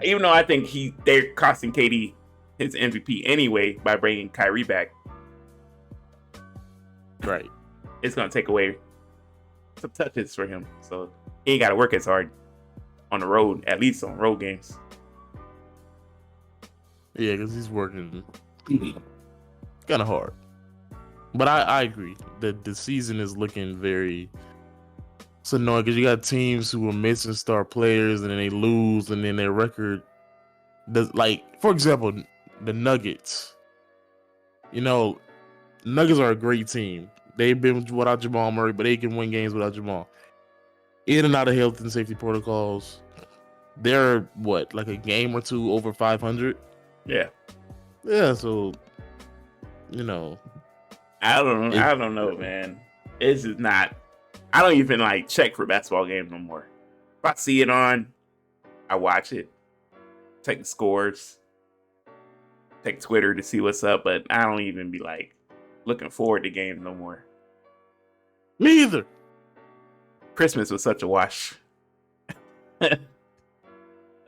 they're costing KD his MVP anyway by bringing Kyrie back. Right. It's gonna take away some touches for him, so he ain't got to work as hard on the road, at least on road games. Yeah, because he's working kind of hard. But I agree that the season is looking very. It's annoying because you got teams who are missing star players and then they lose, and then their record does, like, for example, the Nuggets. You know, Nuggets are a great team. They've been without Jamal Murray, but they can win games without Jamal. In and out of health and safety protocols. They're what, like a game or two over 500? Yeah. Yeah, so you know. I don't know, man. It's just not. I don't even like check for basketball games no more. If I see it on, I watch it. Check the scores. Check Twitter to see what's up, but I don't even be like looking forward to games no more. Me either. Christmas was such a wash.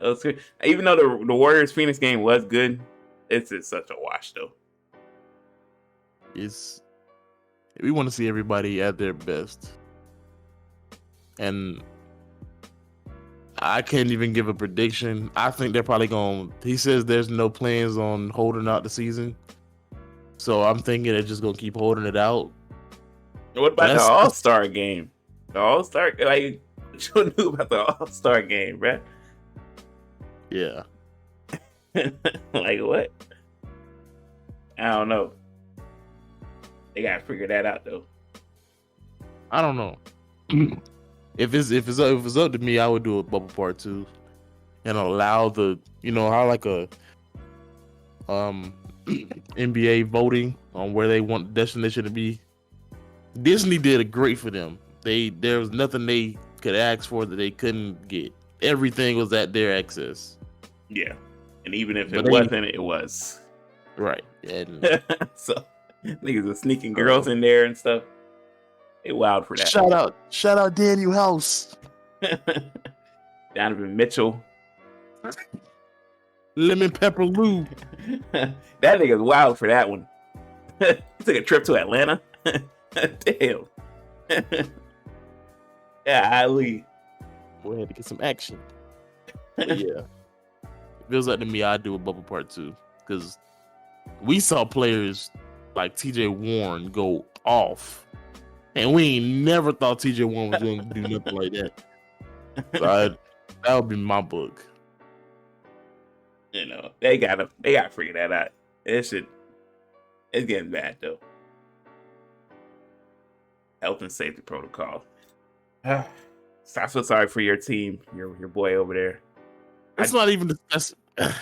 Was good. Even though the Warriors Phoenix game was good, it's just such a wash though. We want to see everybody at their best. And I can't even give a prediction. I think they're probably going. He says there's no plans on holding out the season, so I'm thinking they're just gonna keep holding it out. What about the All-Star game? The All-Star, like, what you knew about the All-Star game, bruh? Yeah. Like what? I don't know. They gotta figure that out though. I don't know. If it's up to me, I would do a bubble part 2 and allow the, how like a NBA voting on where they want the destination to be. Disney did it great for them. There was nothing they could ask for that they couldn't get. Everything was at their access. Yeah, and even if it wasn't, it was right. And so niggas were sneaking girls in there and stuff. They wild for that. Shout out Daniel House. Donovan Mitchell. Lemon Pepper Lou. That nigga's wild for that one. He took a trip to Atlanta. Damn. Yeah, Ali. Go ahead to get some action. But yeah. If it was up to me, I'd do a bubble part 2. Because we saw players like TJ Warren go off. And we ain't never thought TJ Warren was going to do nothing like that. So that would be my book. They gotta figure that out. It should. It's getting bad though. Health and safety protocol. I feel sorry for your team, your boy over there. It's not even discussed. I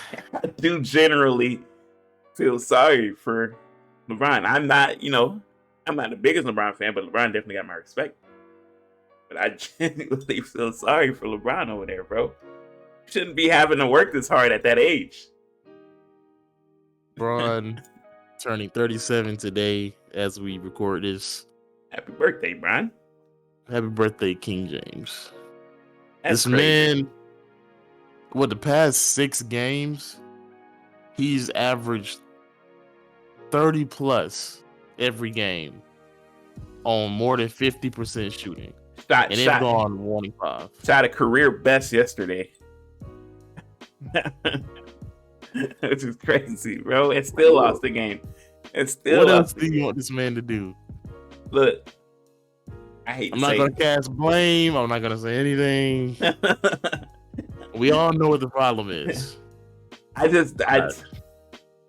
do generally feel sorry for LeBron. I'm not the biggest LeBron fan, but LeBron definitely got my respect. But I genuinely feel sorry for LeBron over there, bro. Shouldn't be having to work this hard at that age. LeBron turning 37 today as we record this. Happy birthday, Brian. Happy birthday, King James. That's this crazy. man, the past 6 games, he's averaged 30 plus every game on more than 50% shooting. And they've gone 1-5. Shot a career best yesterday. Which is crazy, bro. It still lost the game. What else do you want this man to do? Look, I'm not going to cast blame. I'm not going to say anything. We all know what the problem is.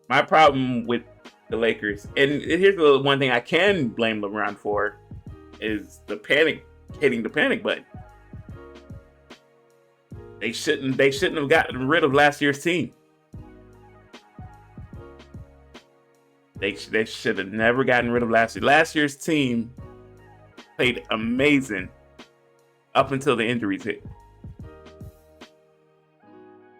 My problem with the Lakers, and here's the one thing I can blame LeBron for, is the panic, hitting the panic button. They shouldn't have gotten rid of last year's team. They should have never gotten rid of last year. Last year's team played amazing up until the injuries hit.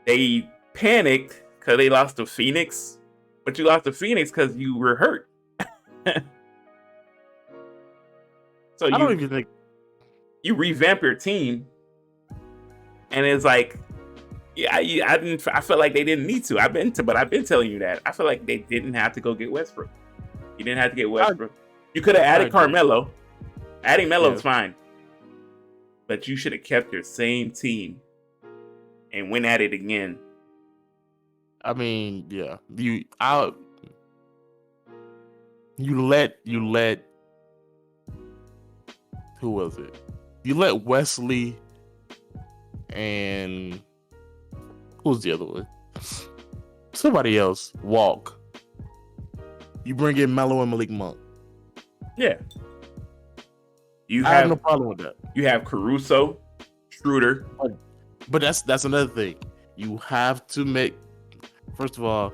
They panicked because they lost to Phoenix, but you lost to Phoenix because you were hurt. So I don't even think you revamp your team, and it's like, I felt like they didn't need to. I've been telling you that. I feel like they didn't have to go get Westbrook. You didn't have to get Westbrook. You could have added Carmelo. Adding Melo is fine, but you should have kept your same team and went at it again. I mean, yeah, you let who was it? You let Wesley and who's the other one? Somebody else walk. You bring in Melo and Malik Monk. Yeah. I have no problem with that. You have Caruso, Schroeder. But that's another thing. You have to make. First of all,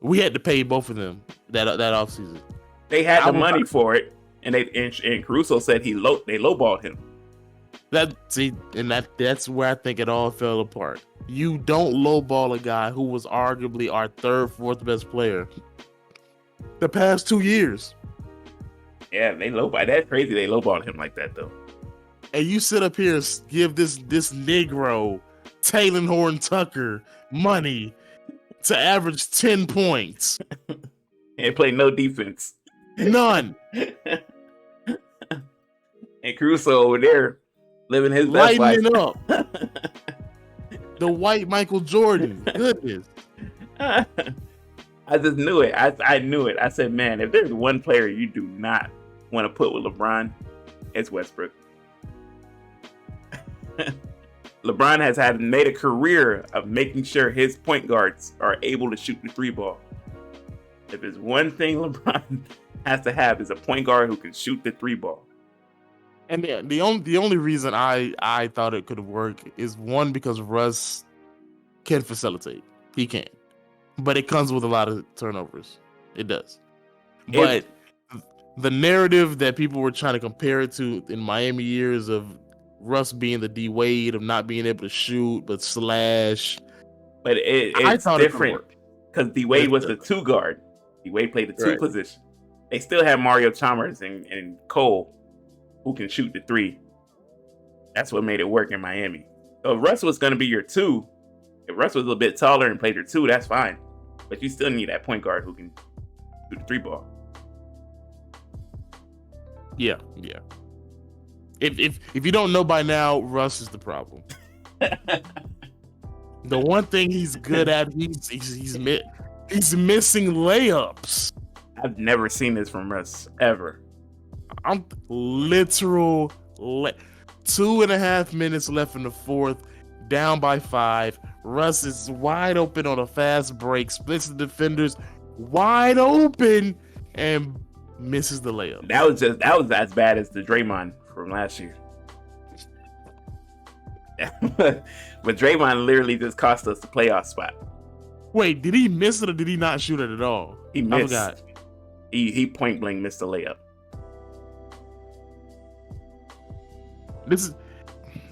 we had to pay both of them that offseason. They had the money for it, and Caruso said they lowballed him. That's where I think it all fell apart. You don't lowball a guy who was arguably our third, fourth best player the past 2 years. Yeah, they lowballed. That's crazy. They lowballed him like that, though. And you sit up here and give this Negro, Taylor Horn Tucker, money to average 10 points. And play no defense. None. And Caruso over there living his best life. Lighting it up. The white Michael Jordan. Goodness. I just knew it. I knew it. I said, man, if there's one player you do not want to put with LeBron, it's Westbrook. LeBron has made a career of making sure his point guards are able to shoot the 3-ball. If there's one thing LeBron has to have, is a point guard who can shoot the 3-ball. And the only reason I thought it could work is one, because Russ can facilitate. He can. But it comes with a lot of turnovers. It does. But the narrative that people were trying to compare it to in Miami years of Russ being the D Wade, of not being able to shoot but slash. But it's different because D Wade was the 2 guard. D Wade played the 2 position. They still have Mario Chalmers and Cole who can shoot the 3. That's what made it work in Miami. So if Russ was going to be your 2, if Russ was a bit taller and played your 2, that's fine. But you still need that point guard who can shoot the 3-ball. Yeah. If you don't know by now, Russ is the problem. The one thing he's good at, he's missing layups. I've never seen this from Russ ever. I'm literal 2.5 minutes left in the fourth, down by 5. Russ is wide open on a fast break, splits the defenders, wide open and misses the layup. That was as bad as the Draymond from last year. But Draymond literally just cost us the playoff spot. Wait, did he miss it or did he not shoot it at all? He missed. I forgot. He point blank missed the layup. This is,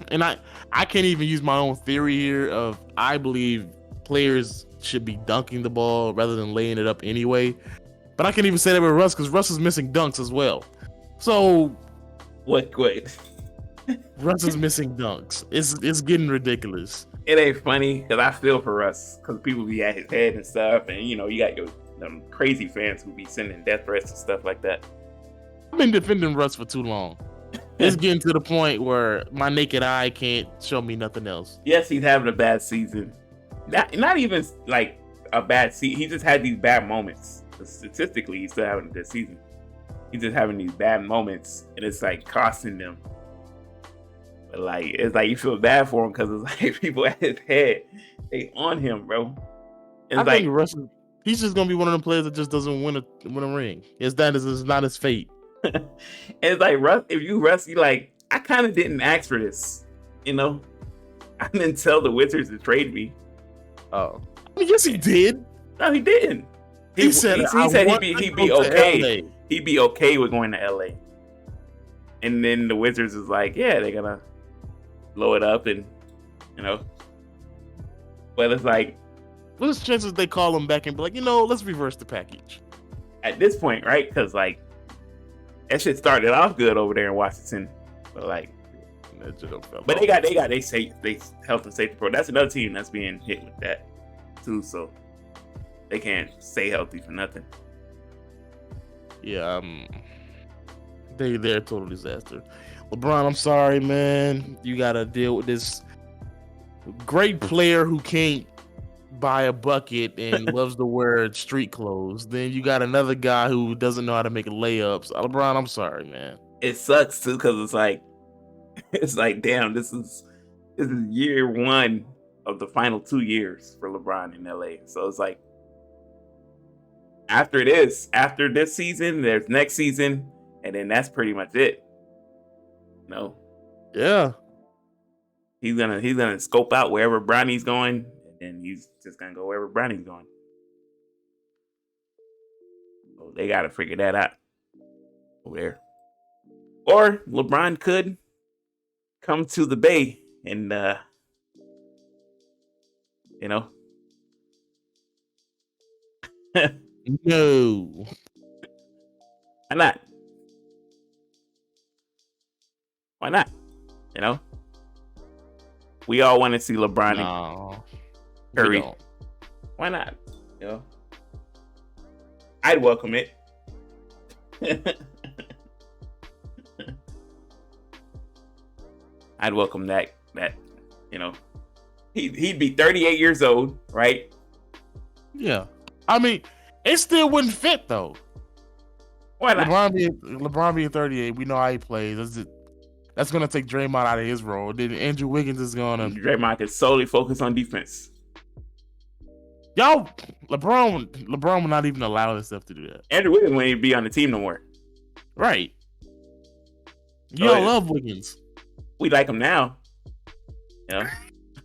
and I can't even use my own theory here of I believe players should be dunking the ball rather than laying it up anyway. But I can't even say that with Russ because Russ is missing dunks as well. So What? Russ is missing dunks. It's getting ridiculous. It ain't funny because I feel for Russ because people be at his head and stuff, and you got them crazy fans who be sending death threats and stuff like that. I've been defending Russ for too long. It's getting to the point where my naked eye can't show me nothing else. Yes, he's having a bad season. Not even like a bad season. He just had these bad moments. Statistically, he's still having a good season. He's just having these bad moments, and it's like costing them. But like, it's like you feel bad for him because it's like people at his head, they on him, bro. It's I like think Russ, he's just gonna be one of them players that just doesn't win a ring. It's not his fate. it's like Russ. If you Russ, you like, I kind of didn't ask for this. I didn't tell the Wizards to trade me. Oh, I mean, yes, he did. No, he didn't. He said he'd be okay. He'd be okay with going to LA. And then the Wizards is like, yeah, they're gonna blow it up, and but it's like, what's the chances they call him back and be like, let's reverse the package at this point, right? Because like that shit started off good over there in Washington, but like, but they got they health and safety pro. That's another team that's being hit with that too, so they can't stay healthy for nothing. Yeah, they're a total disaster. LeBron, I'm sorry, man. You gotta deal with this great player who can't buy a bucket and loves to wear street clothes. Then you got another guy who doesn't know how to make layups. LeBron, I'm sorry, man. It sucks too because it's like, damn, this is year one of the final 2 years for LeBron in LA. So it's like, after this season, there's next season, and then that's pretty much it. Yeah. He's gonna scope out wherever Bronny's going, and then he's just gonna go wherever Bronny's going. So they gotta figure that out over there. Or LeBron could come to the Bay and No. Why not? Why not? We all want to see LeBron and Curry. Why not? I'd welcome it. I'd welcome that. He'd be 38 years old, right? Yeah. I mean, it still wouldn't fit though. Why not? LeBron being 38, we know how he plays. That's gonna take Draymond out of his role. Then Andrew Wiggins is gonna. Draymond can solely focus on defense. LeBron will not even allow himself to do that. Andrew Wiggins won't even be on the team no more. Right. Y'all love Wiggins. We like him now.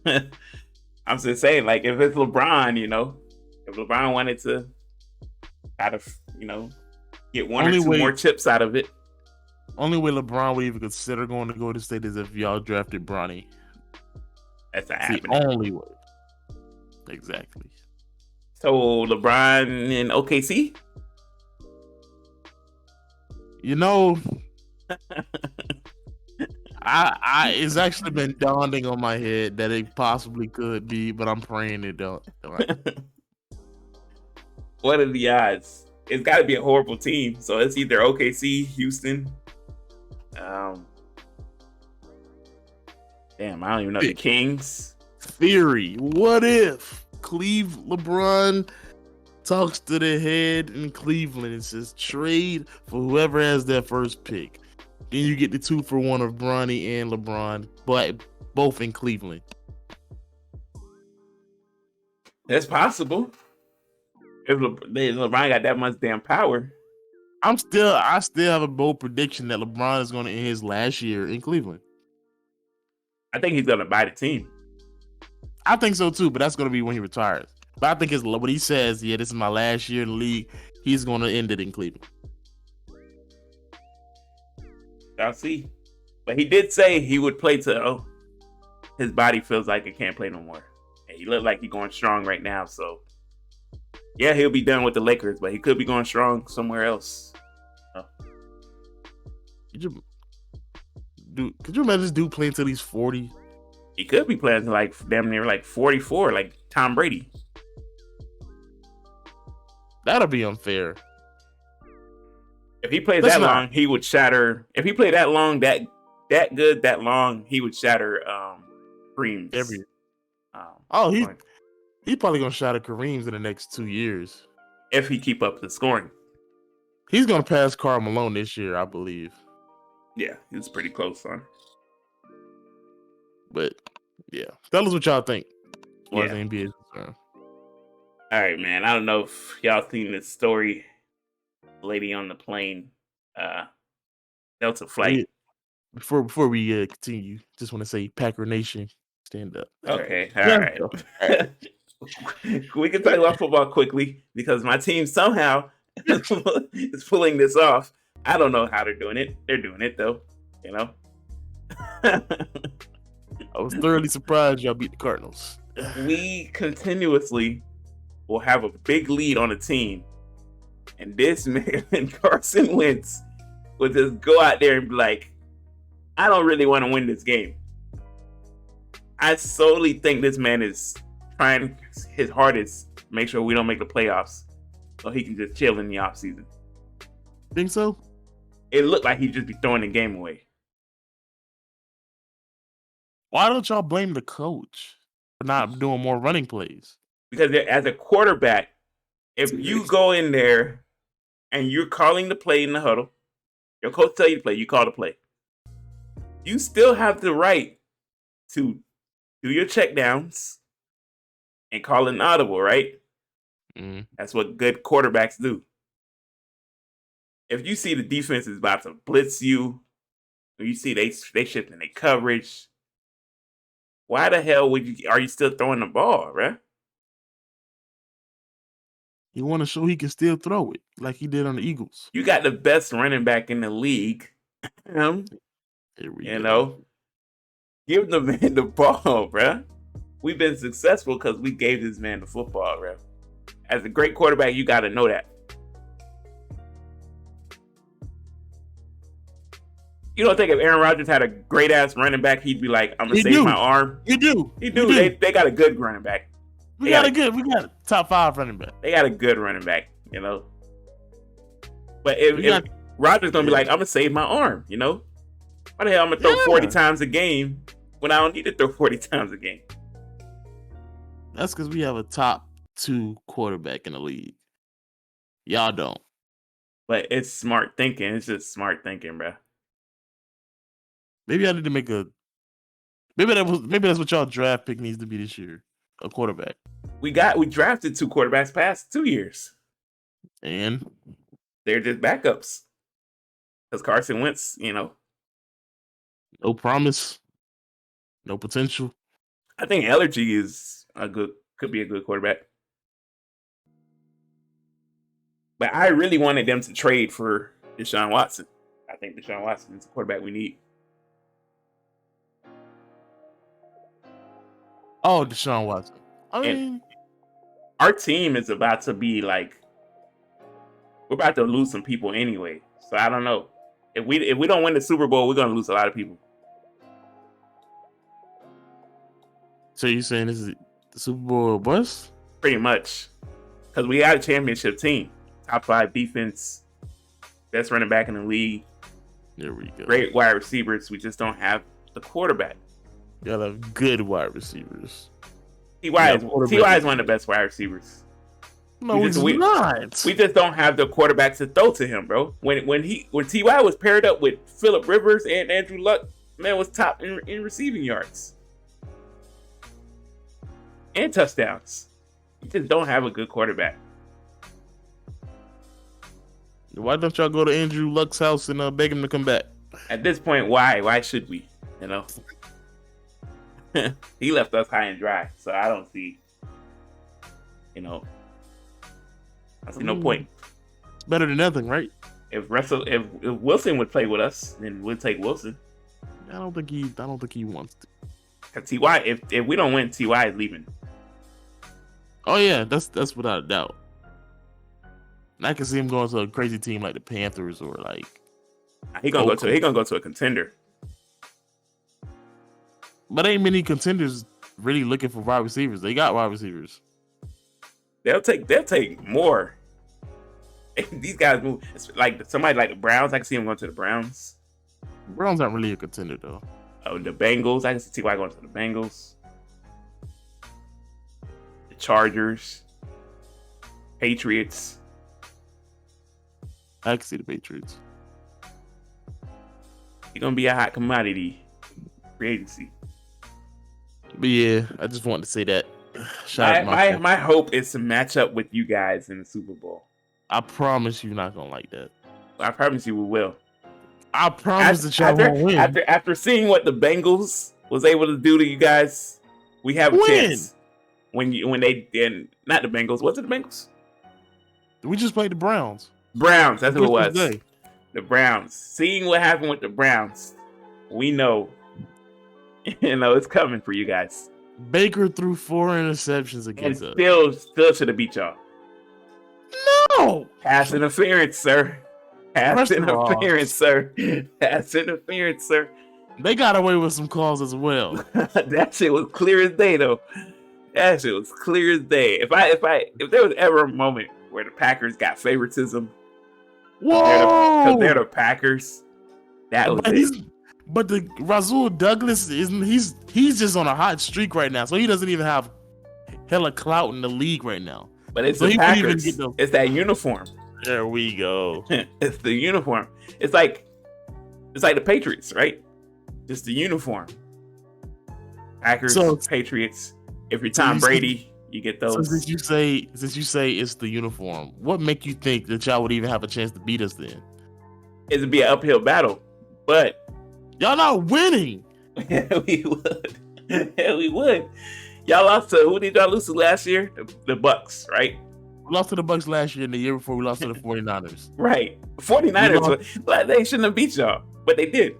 I'm just saying, like, if it's LeBron, if LeBron wanted to kind of, get one or two more chips out of it. Only way LeBron would even consider going to Golden State is if y'all drafted Bronny. That's not happening. The only way. Exactly. So LeBron in OKC? It's actually been dawning on my head that it possibly could be, but I'm praying it don't. What are the odds? It's got to be a horrible team. So it's either OKC, Houston. Damn, I don't even know. The Kings. Theory. What if LeBron talks to the head in Cleveland and says trade for whoever has that first pick? Then you get the 2-for-1 of Bronny and LeBron, but both in Cleveland. That's possible. if LeBron got that much damn power, I still have a bold prediction that LeBron is going to end his last year in Cleveland. I think he's gonna buy the team. I think so too, but that's going to be when he retires. But I think what he says, yeah, this is my last year in the league. He's going to end it in Cleveland. I'll see. But he did say he would play till his body feels like it can't play no more. And he looked like he's going strong right now. So, yeah, he'll be done with the Lakers, but he could be going strong somewhere else. Could you imagine this dude playing till he's 40? He could be playing like damn near like 44, like Tom Brady. That'll be unfair. If he plays that long, he would shatter. If he played that long, that good, that long, he would shatter Kareem's. He's probably gonna shatter Kareem's in the next 2 years if he keep up the scoring. He's gonna pass Karl Malone this year, I believe. Yeah, he's pretty close, son. But yeah, tell us what y'all think. As far as the NBA is concerned. All right, man. I don't know if y'all seen this story. Lady on the plane, Delta flight. Before we continue, just want to say, Packer Nation, stand up. Okay, all right. We can talk about football quickly because my team somehow is pulling this off. I don't know how they're doing it. They're doing it though, you know. I was thoroughly surprised y'all beat the Cardinals. We continuously will have a big lead on the team, and this man Carson Wentz will just go out there and be like, I don't really want to win this game. I solely think this man is trying his hardest to make sure we don't make the playoffs so he can just chill in the offseason. Think so? It looked like he'd just be throwing the game away. Why don't y'all blame the coach for not doing more running plays? Because as a quarterback, if you go in there and you're calling the play in the huddle, your coach tell you to play, you call the play. You still have the right to do your checkdowns and call an audible, right? Mm-hmm. That's what good quarterbacks do. If you see the defense is about to blitz you, or you see they shifting their coverage, why the hell are you still throwing the ball, right? You want to show he can still throw it like he did on the Eagles. You got the best running back in the league. You know, give the man the ball, bruh. We've been successful because we gave this man the football, bruh. As a great quarterback, you got to know that. You don't think if Aaron Rodgers had a great ass running back, he'd be like, "I'm gonna save my arm." He do. They got a good running back. We got a top 5 running back. They got a good running back, you know. But if Rodgers gonna be like, "I'm gonna save my arm," you know, why the hell I'm gonna throw 40 times a game when I don't need to throw 40 times a game? That's because we have a top 2 quarterback in the league. Y'all don't. But it's smart thinking. It's just smart thinking, bro. Maybe I need to make a. Maybe that's what y'all draft pick needs to be this year. A quarterback. We drafted 2 quarterbacks past 2 years, and they're just backups. Because Carson Wentz, you know, no promise, no potential. I think Allergy could be a good quarterback. But I really wanted them to trade for Deshaun Watson. I think Deshaun Watson is the quarterback we need. Oh, Deshaun Watson. I mean, our team is about to be like, we're about to lose some people anyway. So I don't know. If we don't win the Super Bowl, we're gonna lose a lot of people. So you saying this is the Super Bowl bust? Pretty much, because we got a championship team, top 5 defense, best running back in the league. There we go. Great wide receivers. We just don't have the quarterback. Y'all have good wide receivers. T.Y. is one of the best wide receivers. No, he's not. We just don't have the quarterback to throw to him, bro. When T.Y. was paired up with Phillip Rivers and Andrew Luck, man was top in receiving yards and touchdowns. We just don't have a good quarterback. Why don't y'all go to Andrew Luck's house and beg him to come back? At this point, why? Why should we? You know, he left us high and dry, so I don't see. You know, I see no point. It's better than nothing, right? If Wilson would play with us, then we'll take Wilson. I don't think he wants to. Ty, if we don't win, Ty is leaving. Oh yeah, that's without a doubt. And I can see him going to a crazy team like the Panthers or like. He gonna go to a contender. But ain't many contenders really looking for wide receivers. They got wide receivers. They'll take more. These guys move. It's like somebody like the Browns. I can see him going to the Browns. Browns aren't really a contender though. Oh, the Bengals. I can see Ty going to the Bengals. The Chargers. Patriots. I can see the Patriots. He's gonna be a hot commodity. Free agency. But yeah, I just wanted to say that. My hope is to match up with you guys in the Super Bowl. I promise you're not gonna like that. I promise you we will. I promise that y'all won't win. After seeing what the Bengals was able to do to you guys, we have a chance. When they did not the Bengals, was it the Bengals? We just played the Browns. Browns, that's who it was. Day. The Browns. Seeing what happened with the Browns, we know, it's coming for you guys. Baker threw 4 interceptions against us. Still should have beat y'all. No! Pass interference, sir. Pass interference, sir. Pass interference, sir. They got away with some calls as well. That shit was clear as day, though. That shit was clear as day. If there was ever a moment where the Packers got favoritism, because they're the Packers, that was it. But the Rasul Douglas he's just on a hot streak right now, so he doesn't even have hella clout in the league right now. But it's the Packers. It's that uniform. There we go. It's the uniform. It's like the Patriots, right? Just the uniform. Packers, Patriots. If you're Tom Brady, you get those. So since you say it's the uniform, what make you think that y'all would even have a chance to beat us then? It'd be an uphill battle, but y'all not winning. Yeah, we would. Yeah, we would. Y'all lost to who did y'all lose to last year? The Bucks, right? We lost to the Bucks last year, and the year before we lost to the 49ers. Right. 49ers, they shouldn't have beat y'all, but they did.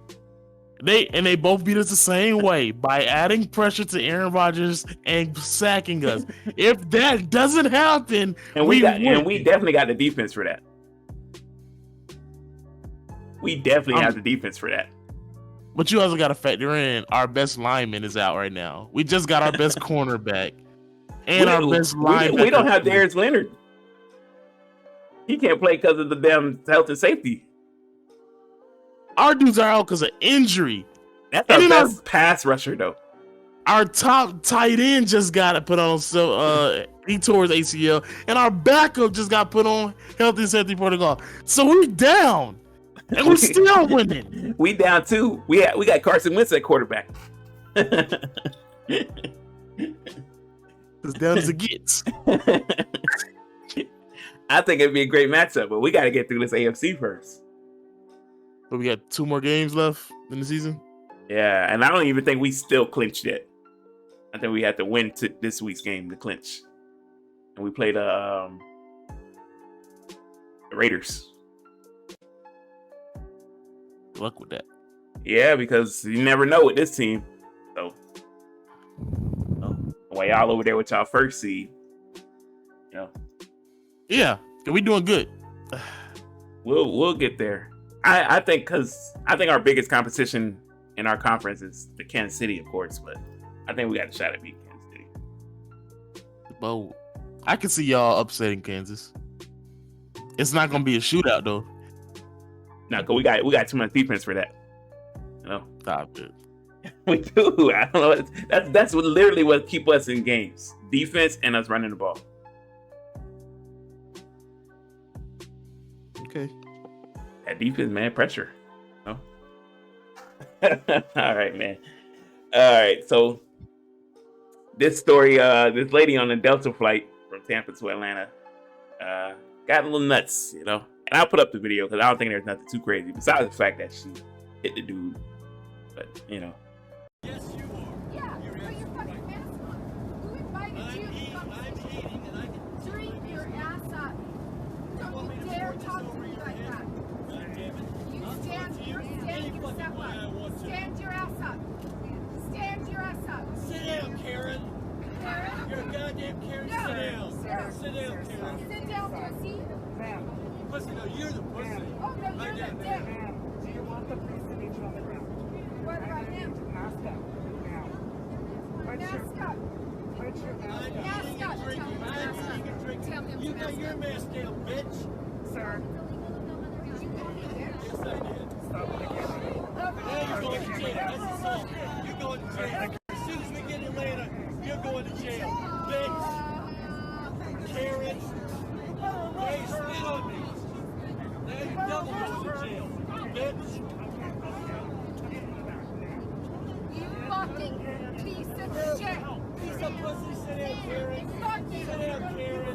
They both beat us the same way by adding pressure to Aaron Rodgers and sacking us. If that doesn't happen, we definitely got the defense for that. We definitely have the defense for that. But you also got to factor in our best lineman is out right now. We just got our best cornerback and our best linebacker. We don't have Darius Leonard. He can't play because of the damn health and safety. Our dudes are out because of injury. That's our best pass rusher, though. Our top tight end just got put on, he tore his ACL, and our backup just got put on health and safety protocol. So we're down, and we're still winning. We down too. We got Carson Wentz at quarterback. As down as it gets. I think it'd be a great matchup, but we got to get through this AFC first. But we got 2 more games left in the season. Yeah, and I don't even think we still clinched yet. I think we have to win this week's game to clinch. And we played the Raiders. Good luck with that. Yeah, because you never know with this team. So, while y'all over there with y'all first seed, Yeah, we doing good. We'll get there. I think our biggest competition in our conference is the Kansas City, of course, but I think we got a shot at beating Kansas City. But I can see y'all upsetting Kansas. It's not gonna be a shootout though. No, cause we got too much defense for that. Stop it. We do. I don't know. That's literally what keep us in games: defense and us running the ball. Okay. That defense, man, pressure. All right, man. All right, so this story, this lady on the Delta flight from Tampa to Atlanta got a little nuts, And I'll put up the video because I don't think there's nothing too crazy besides the fact that she hit the dude. But you know. Yes, you are. Yeah, put your fucking mask on. Who invited you to come I'm eating and I can drink your ass up? Don't you dare talk to me like that. God damn it. You I'll stand, talk to you're any standing, fucking step way I up. want to. Stand your ass up. Stand your ass up. Sit down, Karen. Karen? You're a goddamn Karen. No, Sit down. sir. Sit down, Karen. Sit down, pussy. Pussy, no, you're the pussy. Oh, no, you're the dick. Do you want the police to meet you on the ground? What about him? Mask up. Now. Mask up. Put your I'm mask up. Mask eating up. and drinking. Tell him I'm mask eating and up. drinking. Tell him You to got mask your up. mask down, bitch. Sir, Did you call me a bitch? Yes, I did. stop it again. Now you're going to jail. That's assault. You're going to jail. As soon as we get in Atlanta, you're going to jail. Bitch. Karen. Now you spit on me. Now you're double going to jail. Bitch. You fucking piece of shit. Piece of pussy. Sit down, Karen. Fucking Sit down, Karen.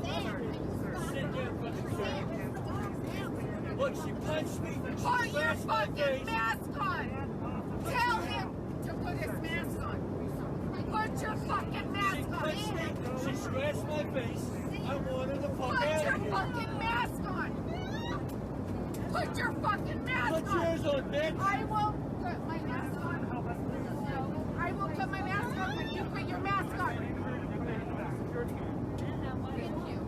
Sit down, fucking Karen. Look, she punched me. She Put your slashed my fucking face. mask on. Tell him to put his mask on. Put your fucking She mask punched on. me. She scratched my face. I want her to fuck Put out your of here. fucking mask on. Put your fucking mask Put on. yours on, bitch. I will put my mask on. No, I will put my mask on when you put your mask on. Thank you.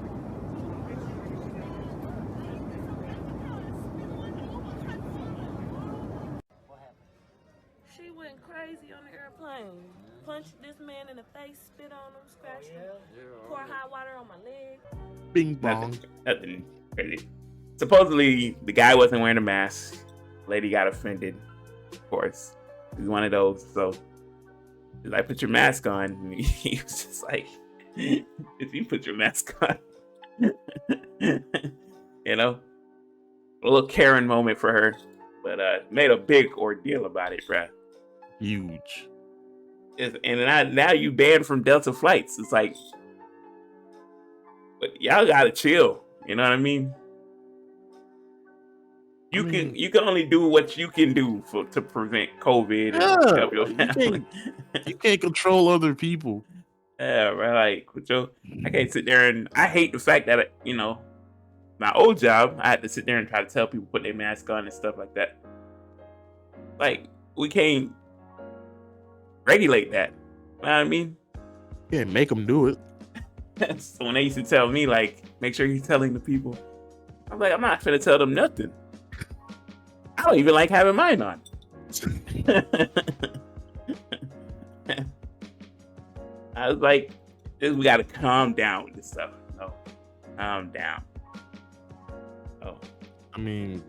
She went crazy on the airplane. Punched this man in the face, spit on him, scratched him, pour hot water on my leg. Bing bong. Nothing crazy. Supposedly, the guy wasn't wearing a mask. Lady got offended. Of course, he's one of those. So, he's like, "Put your mask on." And he was just like, "If you put your mask on," you know, a little Karen moment for her, but made a big ordeal about it, bruh. Huge. And now you banned from Delta flights. It's like, but y'all gotta chill. You know what I mean? You can only do what you can do to prevent COVID and help your family. You can't control other people. Yeah, right. Like, I can't sit there and I hate the fact that my old job, I had to sit there and try to tell people put their mask on and stuff like that. Like, we can't regulate that. You know what I mean? Yeah, make them do it. So when they used to tell me, like, make sure you're telling the people, I'm like, I'm not gonna tell them nothing. I don't even like having mine on. I was like, we gotta calm down with this stuff. No, calm down. Oh, I mean,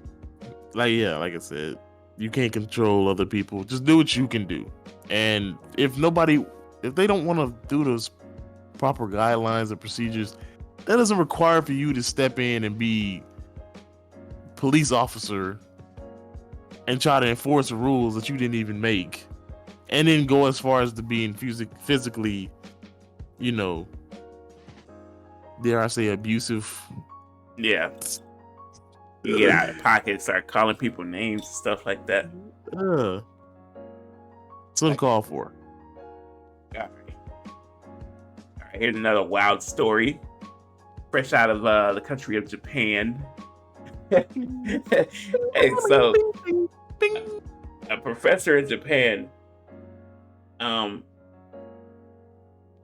like I said, you can't control other people. Just do what you can do. And if they don't want to do those proper guidelines and procedures, that doesn't require for you to step in and be police officer and try to enforce the rules that you didn't even make, and then go as far as to being physically, dare I say, abusive. yeah. You get out of pocket, start calling people names and stuff like that. It's uncalled for. All right, here's another wild story. Fresh out of the country of Japan. Hey, so a professor in Japan,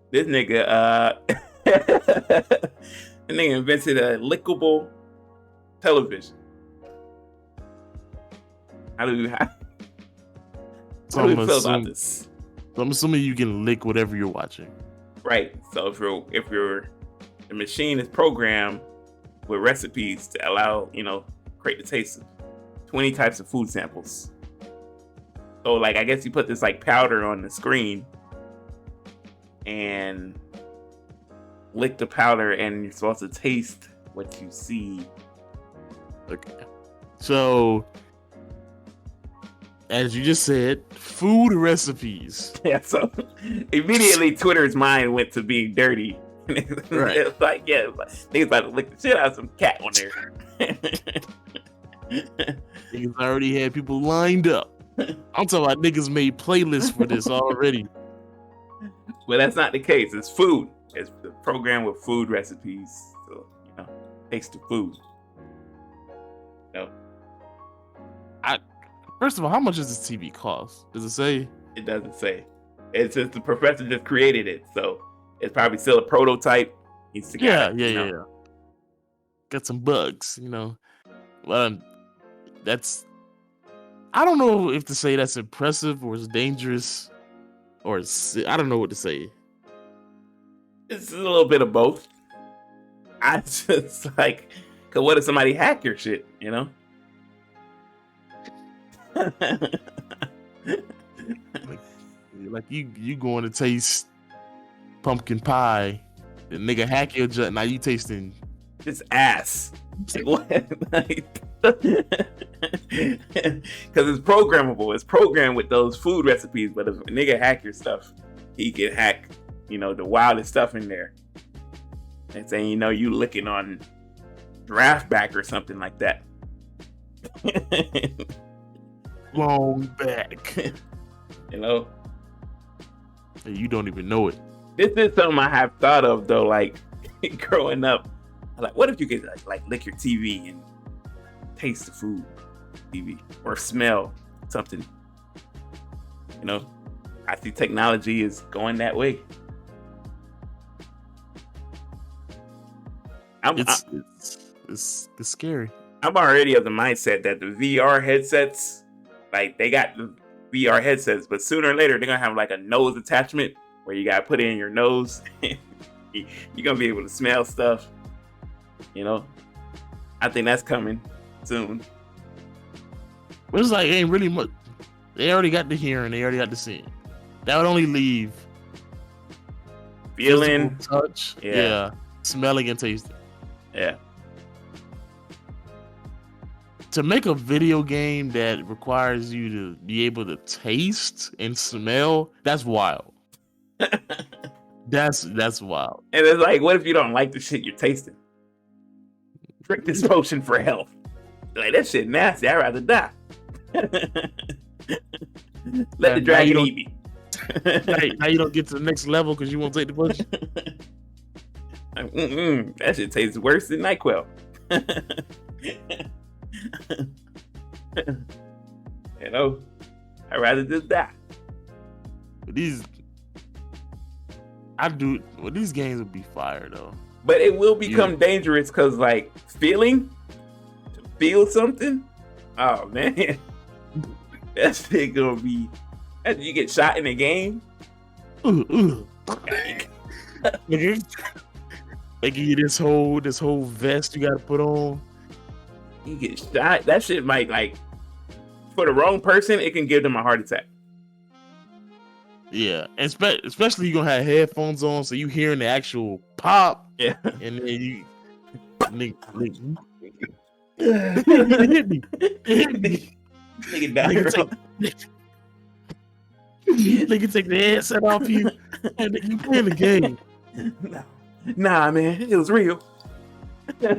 this nigga, the nigga invented a lickable television. How do we feel about this? So I'm assuming you can lick whatever you're watching. Right. So if the machine is programmed with recipes to allow, create the taste of 20 types of food samples. So like, I guess you put this like powder on the screen and lick the powder and you're supposed to taste what you see. Okay. So, as you just said, food recipes. Yeah, so immediately Twitter's mind went to being dirty. Right. It's like, yeah, niggas about to lick the shit out of some cat on there. Niggas already had people lined up. I'm talking about niggas made playlists for this already. Well, that's not the case. It's food. It's the program with food recipes. So, taste the food. No, First of all, how much does this TV cost? Does it say? it doesn't say. It's just the professor just created it. So it's probably still a prototype. He's Yeah. Got some bugs, Well, that's. I don't know if to say that's impressive or it's dangerous, or I don't know what to say. It's a little bit of both. I just like, cause what if somebody hack your shit? Like you going to taste pumpkin pie, the nigga hack your jut. Now you tasting This ass. Like, what? Because it's programmable. It's programmed with those food recipes. But if a nigga hack your stuff, he can hack, the wildest stuff in there. And saying, you licking on draft back or something like that. long back. And you don't even know it. This is something I have thought of though, like growing up. Like, what if you could like lick your TV and taste the food, TV, or smell something? I see technology is going that way. It's scary. I'm already of the mindset that the VR headsets, like they got the VR headsets, but sooner or later they're gonna have like a nose attachment where you gotta put it in your nose. You're gonna be able to smell stuff. I think that's coming soon. But it's like ain't really much. They already got the hearing. They already got the seeing. That would only leave Feeling, physical touch, yeah, smelling and tasting. Yeah. To make a video game that requires you to be able to taste and smell, that's wild. That's wild. And it's like, what if you don't like the shit you're tasting? Drink this potion for health. Like, that shit nasty. I'd rather die. Let the dragon eat me. Now you don't get to the next level because you won't take the potion. That shit tastes worse than NyQuil. I'd rather just die. These games would be fire though. But it will become dangerous because, like, to feel something. Oh man, that shit gonna be. After you get shot in a game. They give you this whole vest you gotta put on. You get shot. That shit might, like, for the wrong person, it can give them a heart attack. Yeah, and especially you're gonna have headphones on, so you hearing the actual pop. Yeah, and then you hit me. Nigga take the headset off you, and then you play the game. Nah, man, it was real. Now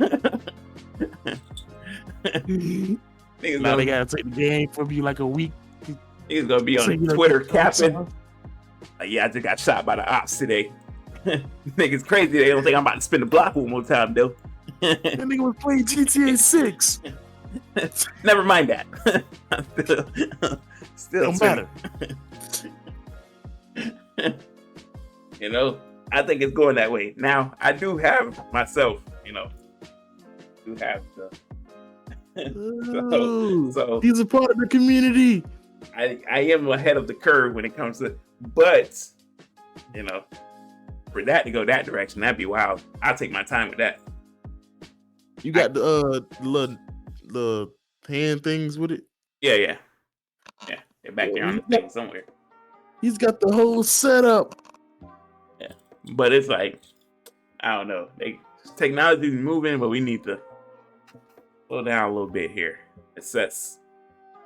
they gotta take the game from you like a week. He's gonna be on Twitter capping. Like, yeah, I just got shot by the ops today. Niggas crazy. They don't think I'm about to spin the block one more time, though. That nigga was playing GTA 6. Never mind that. Still don't matter. I think it's going that way. Now, I do have myself, do have the. so he's a part of the community. I am ahead of the curve when it comes to, but for that to go that direction, that'd be wild. I'll take my time with that. You got the hand things with it? Yeah. They're back there on the thing somewhere. He's got the whole setup. Yeah, but it's like, I don't know. Technology's moving, but we need to slow down a little bit here. Assess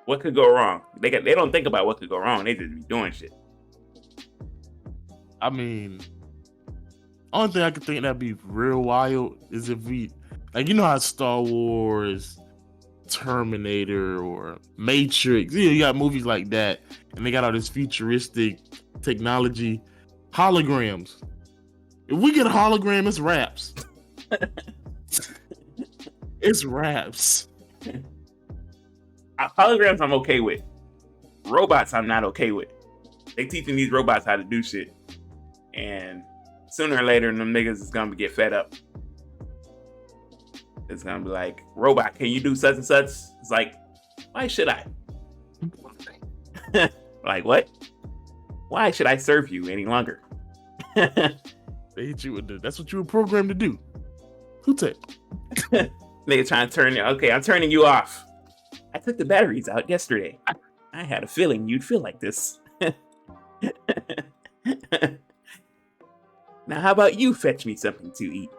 what could go wrong. They don't think about what could go wrong. They just be doing shit. I mean, only thing I could think that'd be real wild is if Like, you know how Star Wars, Terminator, or Matrix, you got movies like that, and they got all this futuristic technology, holograms. If we get a hologram, it's raps. It's raps. Holograms I'm okay with. Robots I'm not okay with. They teaching these robots how to do shit. And sooner or later, them niggas is gonna get fed up. It's gonna be like, robot, can you do such and such? It's like, why should I? Like, what? Why should I serve you any longer? They hit you with that's what you were programmed to do. Who take? Nigga trying to turn you. Okay, I'm turning you off. I took the batteries out yesterday. I had a feeling you'd feel like this. Now, how about you fetch me something to eat?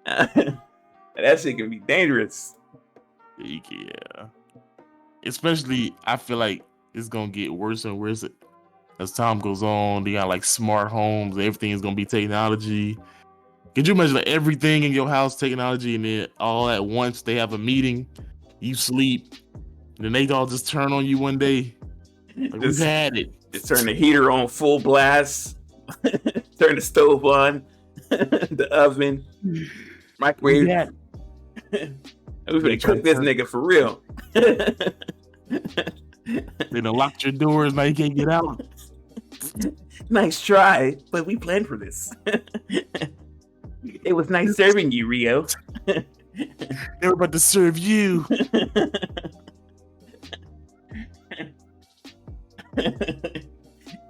That shit can be dangerous. Yeah. Especially, I feel like it's gonna get worse and worse as time goes on. They got like smart homes. Everything is gonna be technology. Could you imagine like, everything in your house technology, and then all at once they have a meeting, you sleep, and then they all just turn on you one day? Like, we've had it. Just turn the heater on full blast. Turn the stove on. The oven. Microwave. Yeah. We're gonna cook this nigga for real. They done locked your doors, now you can't get out. Nice try, but we planned for this. It was nice serving you, Rio. They were about to serve you.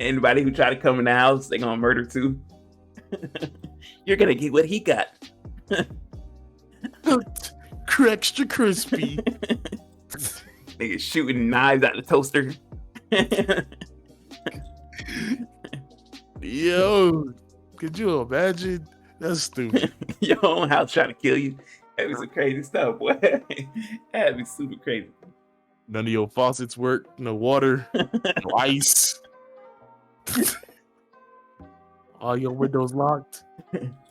Anybody who try to come in the house, they gonna murder too. You're gonna get what he got. Extra crispy. Niggas shooting knives out the toaster. Yo, could you imagine? That's stupid. Your own house trying to kill you. That'd be some crazy stuff, boy. That'd be super crazy. None of your faucets work. No water. No ice. All your windows locked.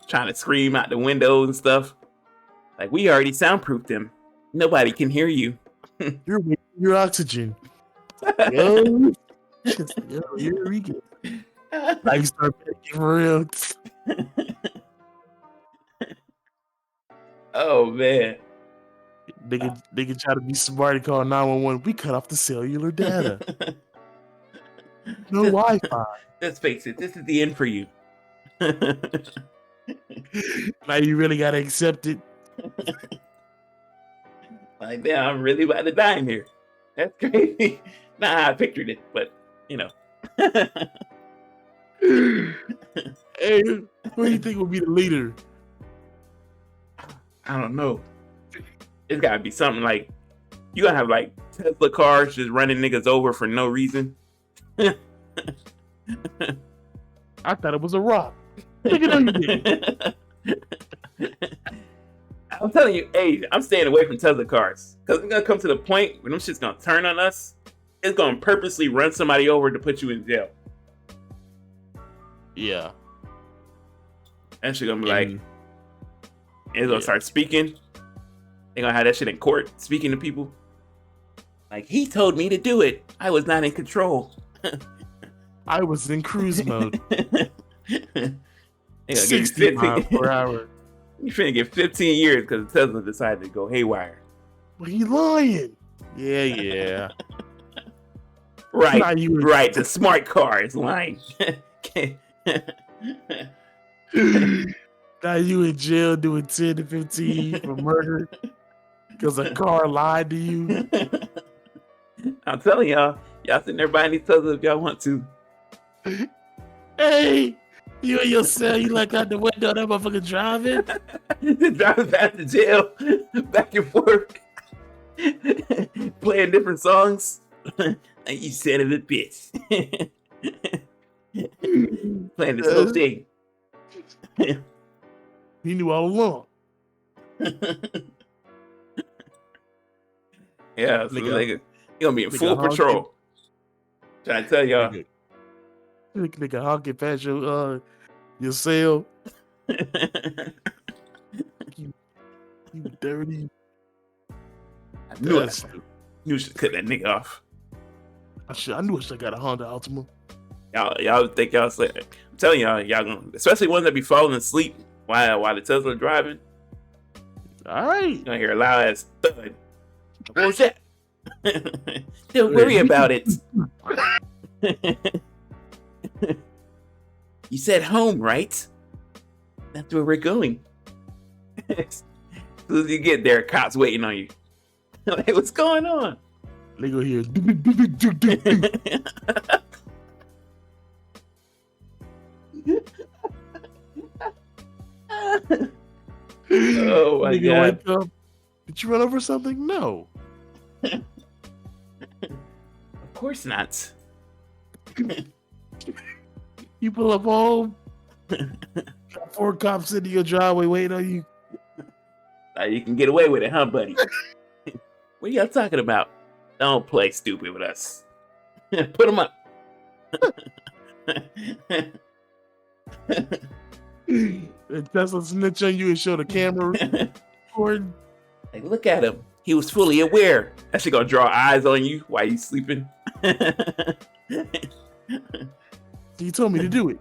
Trying to scream out the windows and stuff. Like, we already soundproofed them. Nobody can hear you. You're wasting your oxygen. Yo, here we go. Now you start panicking for real. Oh man. Nigga try to be smart and call 911. We cut off the cellular data. No Wi-Fi. Let's face it, this is the end for you. Now you really gotta accept it. Like, damn, I'm really about to die in here. That's crazy. Not how I pictured it, but you know. Hey, who do you think will be the leader? I don't know. It's gotta be something like, you gotta have like Tesla cars just running niggas over for no reason. I thought it was a rock. Look at I'm telling you, hey, I'm staying away from Tesla cars. Because it's gonna come to the point where them shit's gonna turn on us. It's gonna purposely run somebody over to put you in jail. Yeah. That shit gonna be like, it's gonna start speaking. They gonna have that shit in court, speaking to people. Like, he told me to do it. I was not in control. I was in cruise mode. They gonna give you 60 miles 15. per hour. You finna get 15 years because Tesla decided to go haywire. But he lying. Yeah. Right, Now you- right. The smart car is lying. Now you in jail doing 10 to 15 for murder because a car lied to you. I'm telling y'all sitting there buying these Teslas if y'all want to. Hey, you in your cell, you look out the window, that motherfucker driving. Driving back to jail, back and forth, playing different songs. Like, you son of a bitch. Playing this whole thing. He knew all along. Yeah, so Nigga. he gonna be in Nigga full honking. patrol. Trying to tell y'all. Nigga honking past your cell. You dirty. I knew That's it. stupid. Knew should cut that nigga off. I knew I should have got a Honda Altima. Y'all think y'all say? I'm telling y'all gonna, especially ones that be falling asleep while the Tesla driving. All right. You gonna hear a loud ass thud. What was that? Don't worry about it. You said home, right? That's where we're going. As soon as you get there, cops waiting on you. Like, what's going on? They go here. Oh my Nigga God. wake up. Did you run over something? No. Of course not. You pull up home. 4 cops sitting in your driveway waiting on you. You can get away with it, huh, buddy? What are y'all talking about? Don't play stupid with us. Put them up. And Tesla snitch on you and show the camera recording. Like, look at him. He was fully aware. That shit gonna draw eyes on you while you sleeping. You told me to do it.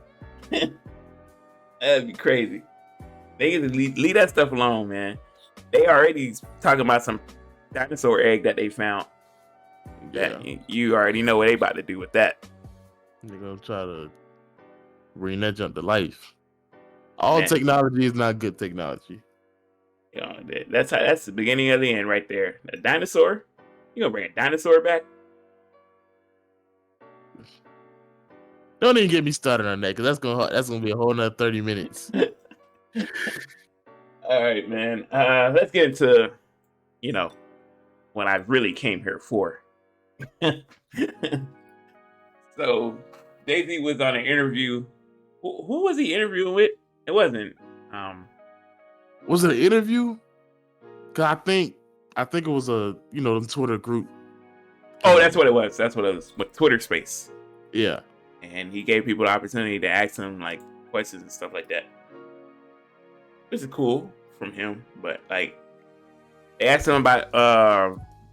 That'd be crazy. They need to leave that stuff alone, man. They already talking about some dinosaur egg that they found. That you already know what they about to do with that. They're gonna try to bring that jump to life. All Man. technology is not good technology. You know, that's the beginning of the end right there. A dinosaur? You gonna bring a dinosaur back? Don't even get me started on that, because that's gonna be a whole nother 30 minutes. All right, man. Let's get into, what I really came here for. So, Jay-Z was on an interview. Who was he interviewing with? It wasn't. Was it an interview? 'Cause I think it was a Twitter group. Oh, that's what it was. That's what it was. With Twitter Space. Yeah. And he gave people the opportunity to ask him like questions and stuff like that. This is cool from him, but like they asked him about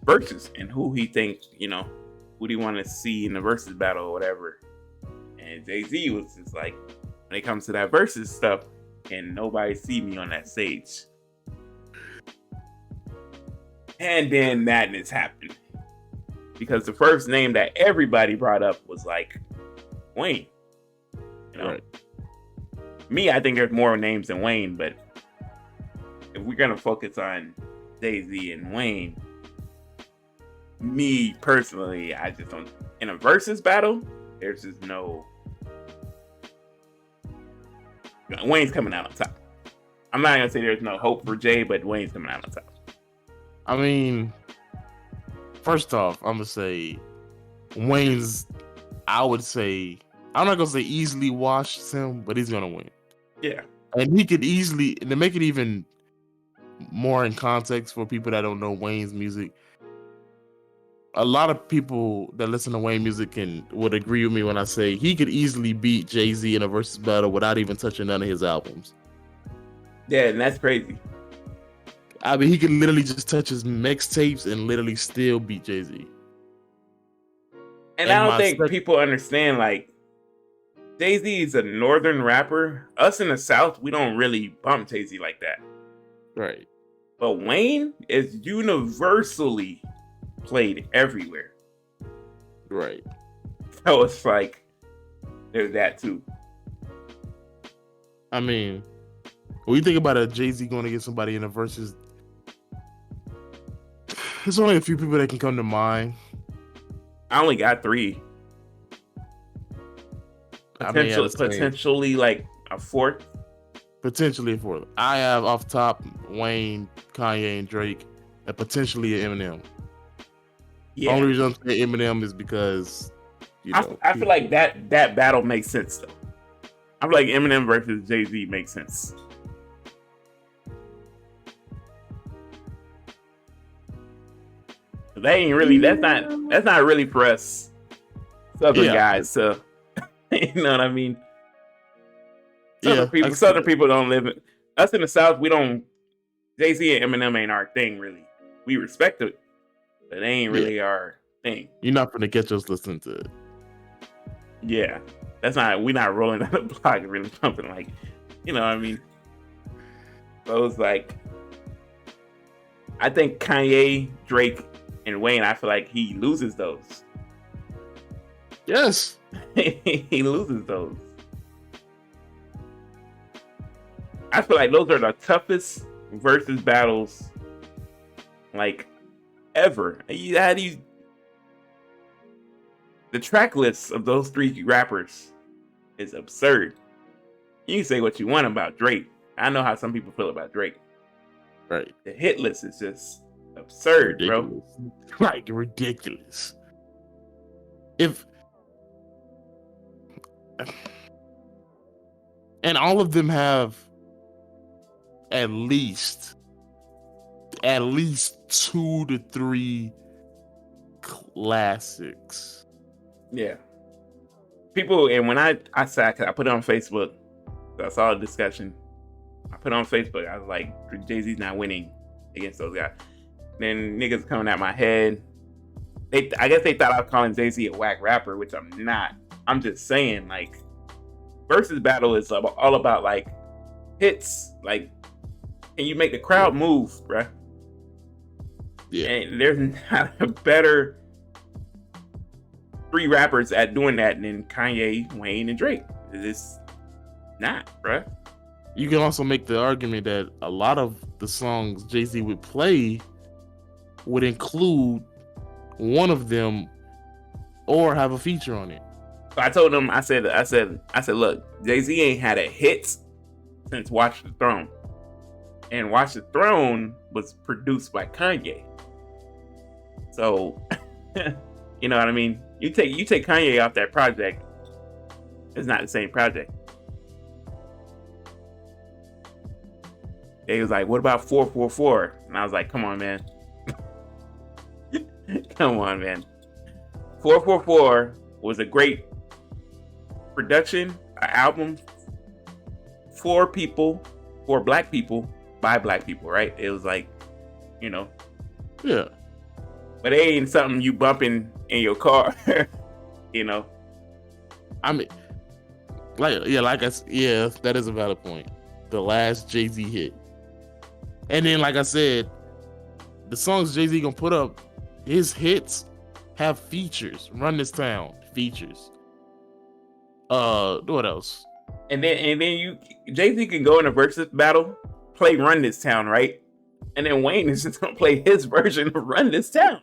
verses and who he thinks, who do you want to see in the versus battle or whatever. And Jay-Z was just like, when it comes to that versus stuff, can nobody see me on that stage? And then madness happened. Because the first name that everybody brought up was like Wayne. Right. Me, I think there's more names than Wayne, but if we're gonna focus on Jay-Z and Wayne, me personally, I just don't. In a versus battle, there's just no. Wayne's coming out on top. I'm not gonna say there's no hope for Jay, but Wayne's coming out on top. I mean, first off, I'm gonna say Wayne's. I would say I'm not gonna say easily washes him, but he's gonna win. Yeah, and he could easily, and to make it even more in context for people that don't know Wayne's music, a lot of people that listen to Wayne music would agree with me when I say he could easily beat Jay-Z in a versus battle without even touching none of his albums. Yeah, and that's crazy. I mean, he could literally just touch his mixtapes and literally still beat Jay-Z. And I don't think people understand, like, Jay-Z is a northern rapper. Us in the South, we don't really bump Jay-Z like that. Right. But Wayne is universally played everywhere. Right. So it's like, there's that too. I mean, when you think about a Jay-Z going to get somebody in a versus, there's only a few people that can come to mind. I only got 3. Potentially like a 4th. Potentially a 4th. I have off top Wayne, Kanye, and Drake, and potentially an Eminem. Yeah. The only reason I'm saying Eminem is because I feel like that battle makes sense though. I feel like Eminem versus Jay-Z makes sense. That ain't really. That's not really for us Southern guys. So you know what I mean. Southern I can see Southern that. people don't live it. Us in the South, we don't. Jay-Z and Eminem ain't our thing, really. We respect it, but they ain't Yeah. really our thing. You're not gonna catch us listening to it. Yeah, that's not. We're not rolling down the block and really pumping like, you know what I mean. So it's like, I think Kanye, Drake, and Wayne. I feel like he loses those. Yes. He loses those. I feel like those are the toughest versus battles, like, ever. You had these. The track list of those three rappers is absurd. You can say what you want about Drake. I know how some people feel about Drake. Right. The hit list is just absurd, bro. Like ridiculous. And all of them have at least 2 to 3 classics. Yeah. People, and when I said, cause I put it on Facebook, so I saw a discussion. I put it on Facebook. I was like, Jay-Z's not winning against those guys. Then niggas coming at my head. I guess they thought I was calling Jay-Z a whack rapper, which I'm not. I'm just saying, like, versus battle is all about like hits. Like, can you make the crowd move, bruh? Yeah. And there's not a better 3 rappers at doing that than Kanye, Wayne, and Drake. It's not, bruh. You can also make the argument that a lot of the songs Jay-Z would play would include one of them or have a feature on it. So I told him, I said, look, Jay-Z ain't had a hit since Watch the Throne. And Watch the Throne was produced by Kanye. So, you know what I mean? You take Kanye off that project, it's not the same project. They was like, what about 444? And I was like, come on, man. Come on, man. 444 was a great production, an album for people, for black people, by black people, right? It was like, you know. Yeah. But it ain't something you bumping in your car, you know. I mean, that is a valid point. The last Jay-Z hit. And then, like I said, the songs Jay-Z gonna put up, his hits have features. Run This Town, features. What else? And then Jay-Z can go in a versus battle, play Run This Town, right? And then Wayne is just gonna play his version of Run This Town.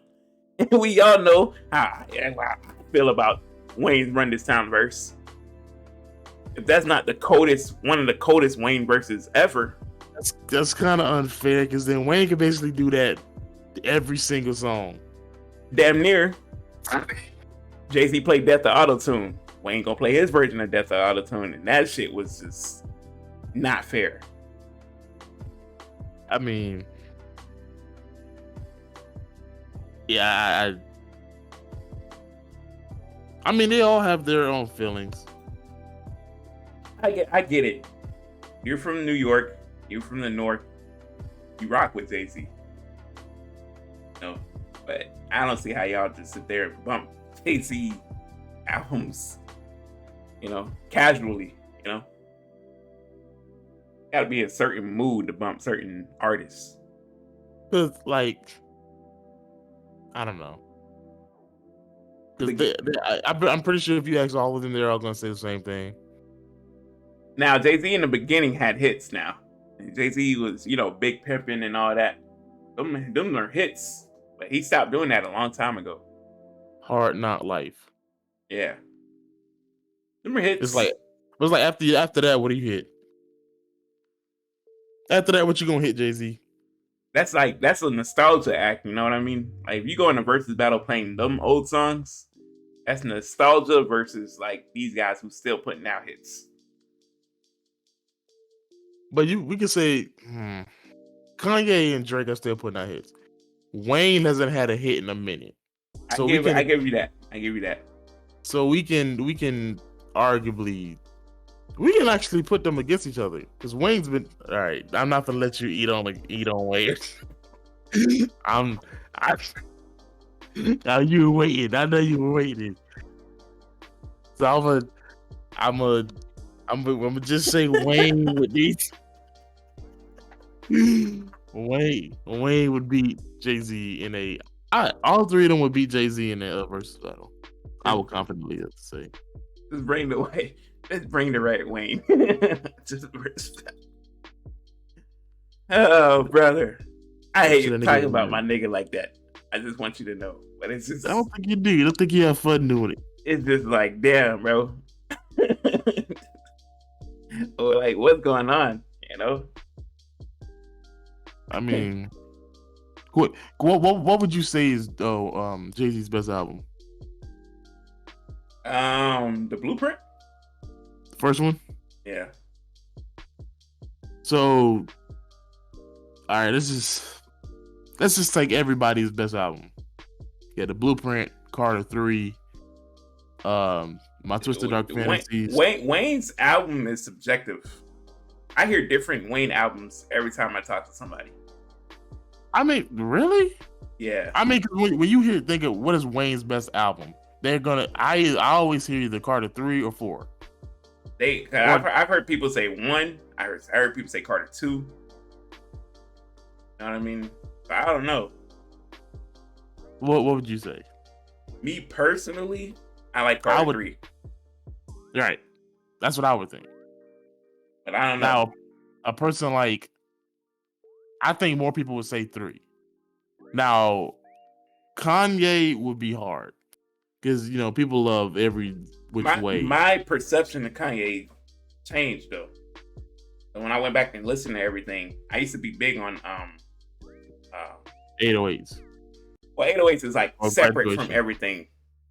And we all know how I feel about Wayne's Run This Town verse. If that's not one of the coldest Wayne verses ever. That's kind of unfair, because then Wayne can basically do that every single song. Damn near. Jay-Z played Death of Auto-Tune. Wayne gonna play his version of Death of Auto-Tune, and that shit was just not fair. I mean, yeah, I mean, they all have their own feelings. I get it. You're from New York. You're from the North. You rock with Jay-Z. No, but I don't see how y'all just sit there and bump Jay-Z albums, you know, casually, you know. Gotta be a certain mood to bump certain artists. Cause, like, I don't know. I'm pretty sure if you ask all of them, they're all gonna say the same thing. Now, Jay-Z in the beginning had hits now. Jay-Z was, you know, Big Pimpin' and all that. Them are hits. But he stopped doing that a long time ago. Hard Knock Life. Yeah. Them are hits. It's like after that, what do you hit? After that, what you gonna hit, Jay-Z? That's a nostalgia act, you know what I mean? Like, if you go in a versus battle playing them old songs, that's nostalgia versus like these guys who still putting out hits. But we could say Kanye and Drake are still putting out hits. Wayne hasn't had a hit in a minute. So I give you that. So we can arguably We can actually put them against each other because Wayne's been all right. I'm not gonna let you eat on Wayne. I now you were waiting. I know you were waiting. So I'm gonna just say Wayne would these. Wayne would beat Jay-Z in a. All three of them would beat Jay-Z in a versus battle. I will confidently have to say. Just bring the way. Let's bring the right Wayne. Just oh, brother. I hate talking about my nigga like that. I just want you to know. But it's just I don't think you do. I don't think you have fun doing it. It's just like, damn, bro. Or like, what's going on? You know? I mean, what would you say is Jay-Z's best album? The Blueprint? First one? Yeah. So, all right, let's just take everybody's best album. Yeah, The Blueprint, Carter 3, My Twisted Dark Fantasies. Wayne's album is subjective. I hear different Wayne albums every time I talk to somebody. I mean, really? Yeah. I mean, when you think of what is Wayne's best album, they're gonna. I always hear either Carter 3 or 4. I've heard people say 1. I heard people say Carter 2. You know what I mean? But I don't know. What would you say? Me personally, I like Carter 3. Right. That's what I would think. But I don't know. Now, a person like, I think more people would say 3. Now, Kanye would be hard because people love every which way. My perception of Kanye changed though. And when I went back and listened to everything, I used to be big on 808s. Well, 808s is like separate from everything.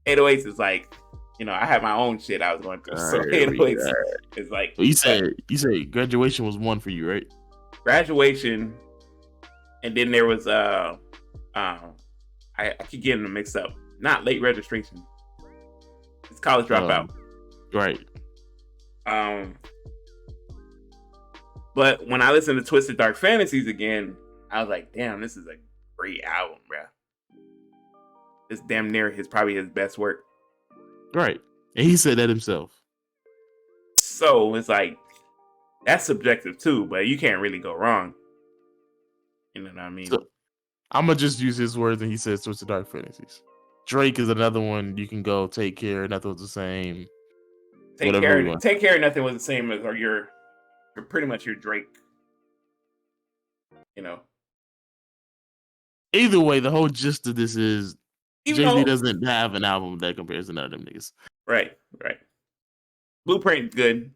808s is like, I had my own shit I was going through. So 808s is like. Well, you said Graduation was 1 for you, right? Graduation, and then there was I keep getting them mixed up. Not Late Registration. It's College Dropout. Right. But when I listened to Twisted Dark Fantasies again, I was like, damn, this is a great album, bro. It's damn near probably his best work. Right. And he said that himself. So it's like, that's subjective too, but you can't really go wrong. You know what I mean? So, I'm going to just use his words and he says Twisted Dark Fantasies. Drake is another one you can go. Take Care, Nothing Was the Same. Take Care, Nothing Was the Same as you're pretty much your Drake. Either way, the whole gist of this is Even Jay-Z doesn't have an album that compares to none of them niggas. Right. Blueprint is good.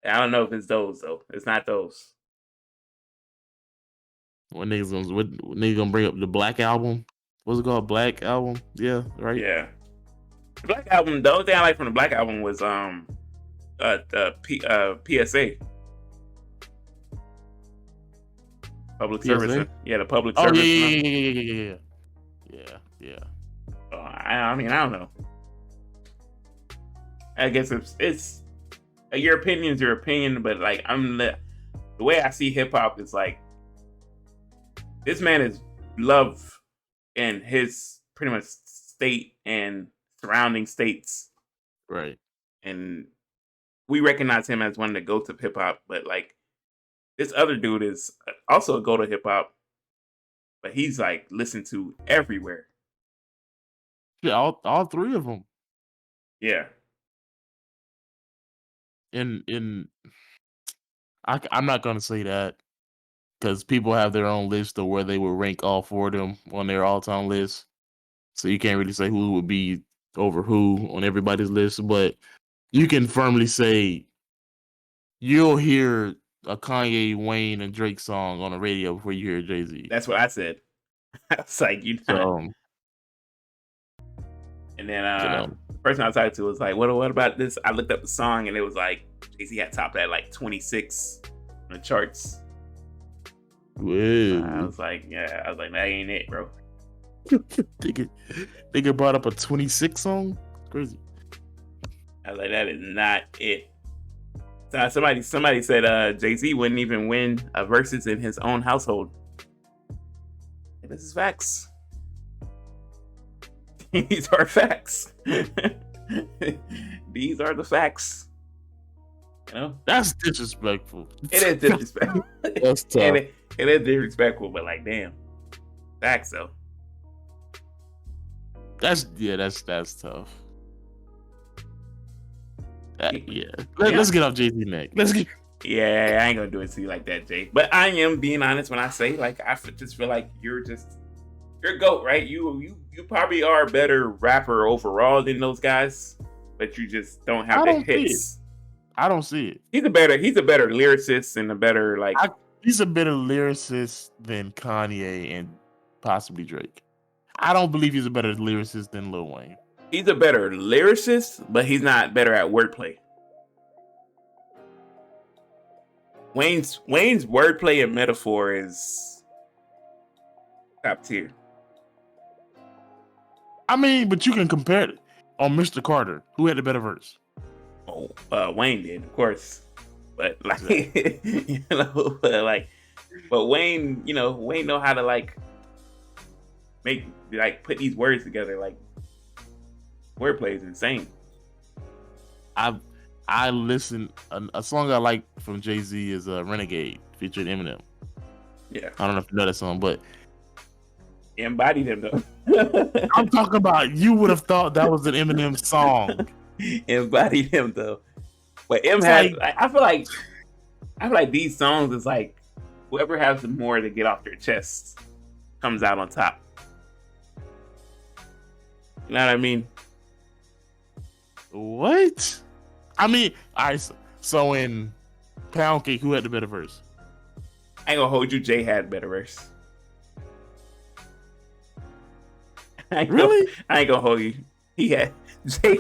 I don't know if it's those though. It's not those. What niggas gonna bring up the Black Album? What's it called? Black Album? Yeah, right. Yeah. The Black Album. The only thing I like from the Black Album was PSA. Public service. Yeah, the public service. Yeah. I mean, I don't know. I guess it's your opinion's your opinion, but like the way I see hip hop is like this man is loved in his pretty much state and surrounding states, right? And we recognize him as one of the goats of hip hop, but like this other dude is also a goat of hip hop, but he's like listened to everywhere. Yeah, all 3 of them. Yeah. I'm not gonna say that because people have their own list of where they would rank all 4 of them on their all-time list. So you can't really say who would be over who on everybody's list, but you can firmly say you'll hear a Kanye, Wayne, and Drake song on the radio before you hear Jay-Z. That's what I said. I was like, and then the person I was talking to was like, what about this? I looked up the song and it was like Jay-Z had topped at like 26 on the charts. Whoa. I was like, that ain't it, bro. Nigga brought up a 26 song? Crazy. I I was like, that is not it. So somebody said Jay-Z wouldn't even win a versus in his own household. And this is facts. These are facts. These are the facts. You know, That's disrespectful. it is disrespectful. That's tough. And it is disrespectful, but like, damn, facts though. That's tough. Yeah. Let's get off Jay-Z neck. Let's get. Yeah, I ain't gonna do it to you like that, Jay. But I am being honest when I say, like, just feel like you're GOAT, right? You probably are a better rapper overall than those guys, but you just don't have the hits. I don't see it. He's a better lyricist and a better he's a better lyricist than Kanye and possibly Drake. I don't believe he's a better lyricist than Lil Wayne. He's a better lyricist, but he's not better at wordplay. Wayne's wordplay and metaphor is top tier. I mean, but you can compare it on Mr. Carter, who had the better verse. Oh, Wayne did, of course, but like you know, but Wayne, you know, Wayne know how to like make put these words together. Like wordplay is insane. I listen a song I like from Jay-Z is Renegade featuring Eminem. Yeah, I don't know if you know that song, but embodied him though. I'm talking about you would have thought that was an Eminem song. Embodied him though, but M has. I feel like these songs is like whoever has more to get off their chest comes out on top. You know what I mean? What? I mean, so in Pound Cake, who had the better verse? I ain't gonna hold you. Jay had a better verse. I ain't gonna hold you. He had Jay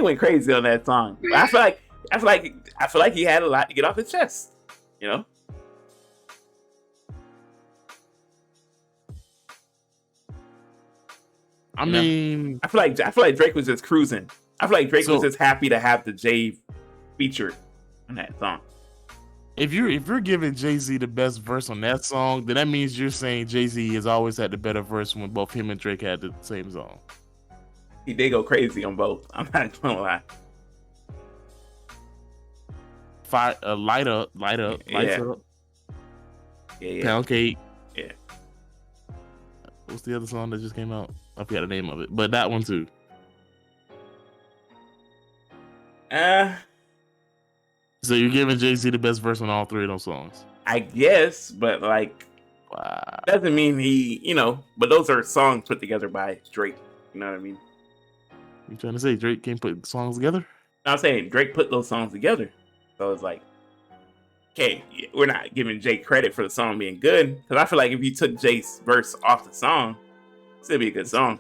went crazy on that song. I feel like he had a lot to get off his chest. You know. I mean, I feel like Drake was just cruising. I feel like Drake was just happy to have the Jay feature on that song. If you're giving Jay-Z the best verse on that song, then that means you're saying Jay-Z has always had the better verse when both him and Drake had the same song. He did go crazy on both. I'm not gonna lie. Light up, lights up. Yeah. Pound Cake. Yeah. What's the other song that just came out? I forgot the name of it, but that one too. So you're giving Jay-Z the best verse on all three of those songs? I guess, but like, wow, doesn't mean he, you know. But those are songs put together by Drake. You know what I mean? You trying to say Drake can't put songs together? I'm saying Drake put those songs together. So it's like, okay, we're not giving Jay credit for the song being good, because I feel like if you took Jay's verse off the song, it'd still be a good song.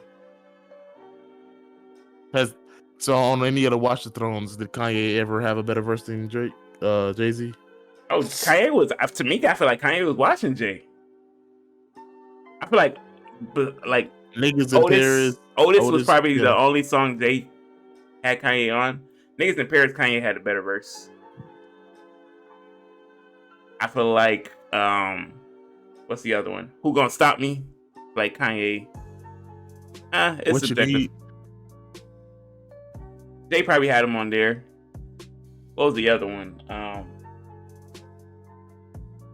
So on any other Watch the Thrones, did Kanye ever have a better verse than Drake, Jay-Z? Oh, Kanye was, to me, I feel like Kanye was watching Jay. I feel like Niggas in Paris. Otis was probably the only song Jay had Kanye on. Niggas in Paris, Kanye had a better verse. I feel like, what's the other one? Who Gonna Stop Me? Like Kanye. It's subjective. Jay probably had him on there. What was the other one?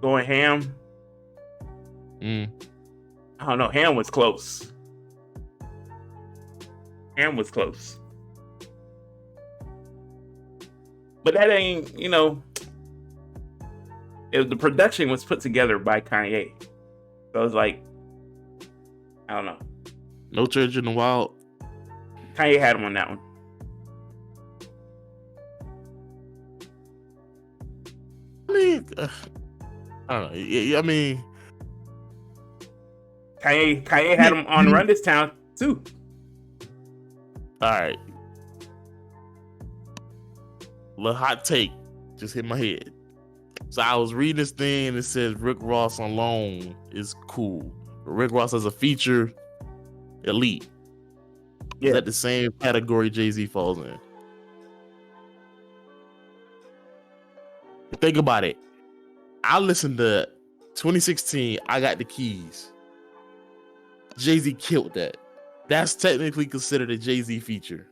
Going Ham. I don't know. Ham was close. But that ain't, you know, the production was put together by Kanye. So it's like, I don't know. No Church in the Wild. Kanye had him on that one. I don't know. I mean, Kanye had him on Run This Town too. All right. Little hot take just hit my head. So I was reading this thing and it says Rick Ross alone is cool. But Rick Ross as a feature, elite. Is that the same category Jay-Z falls in? Think about it. I listened to 2016, I Got the Keys. Jay-Z killed that. That's technically considered a Jay-Z feature.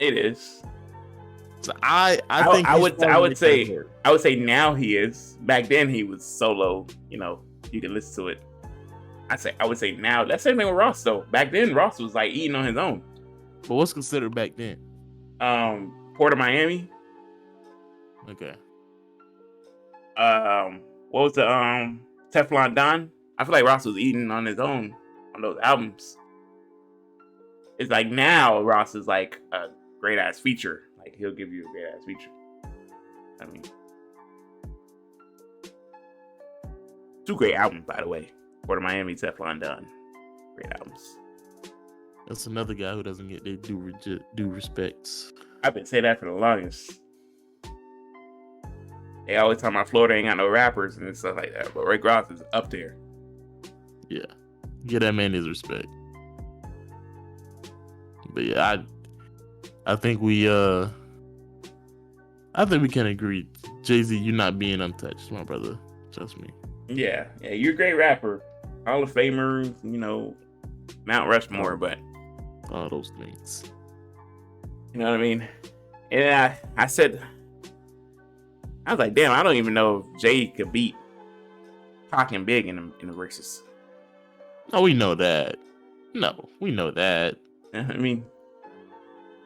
It is. So I think I he's would falling in that say category. I would say now he is. Back then he was solo. You know, you can listen to it. I would say now. That's the same thing with Ross though. Back then Ross was like eating on his own. But what's considered back then? Port of Miami. Okay. What was the Teflon Don? I feel like Ross was eating on his own on those albums. It's like now Ross is like a great ass feature. Like he'll give you a great ass feature. I mean, two great albums by the way. Port of Miami, Teflon Don, great albums. That's another guy who doesn't get their due respects. I've been saying that for the longest. They always talk about Florida ain't got no rappers and stuff like that, but Rick Ross is up there. Yeah, give that man his respect. But yeah, I think we can agree. Jay-Z, you're not being untouched, my brother. Trust me. Yeah, you're a great rapper. Hall of Famer, you know, Mount Rushmore, but all those things. You know what I mean? And I said, I was like, damn, I don't even know if Jay could beat Pac and Big in the races. Oh, we know that. No, we know that. I mean,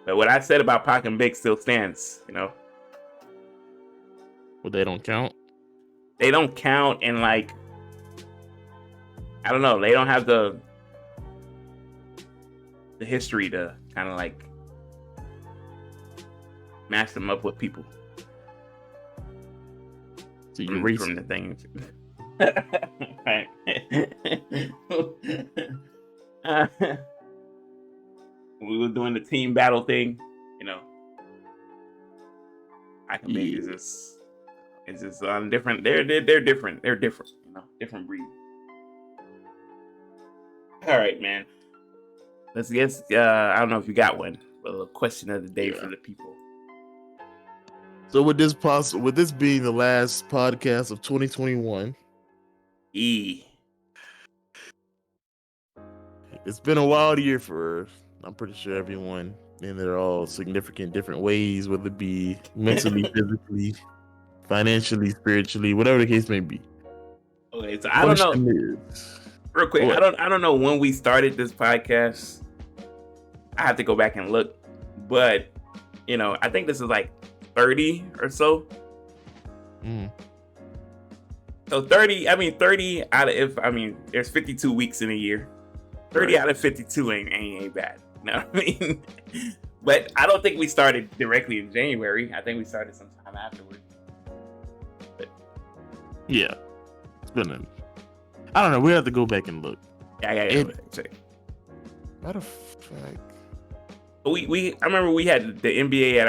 but what I said about Pac and Big still stands, you know? Well, they don't count? They don't count, and like, I don't know, they don't have the history to kind of like match them up with people. So you're racist. From the things. Right. We were doing the team battle thing, you know. I can make is just different. They're different. They're different, you know, different breed. All right, man. Let's guess. I don't know if you got one, but a little question of the day for the people. So with this being the last podcast of 2021, it's been a wild year for, I'm pretty sure, everyone, and they're all significant different ways, whether it be mentally, physically, financially, spiritually, whatever the case may be. Okay, so I don't know. Real quick, I don't know when we started this podcast. I have to go back and look, but you know, I think this is like 30 or so. So 30 out of, there's 52 weeks in a year. 30 out of 52 ain't bad. You know what I mean? But I don't think we started directly in January. I think we started sometime afterward. But yeah, it's been I don't know. We have to go back and look. Yeah. Matter of fact, I remember we had the NBA at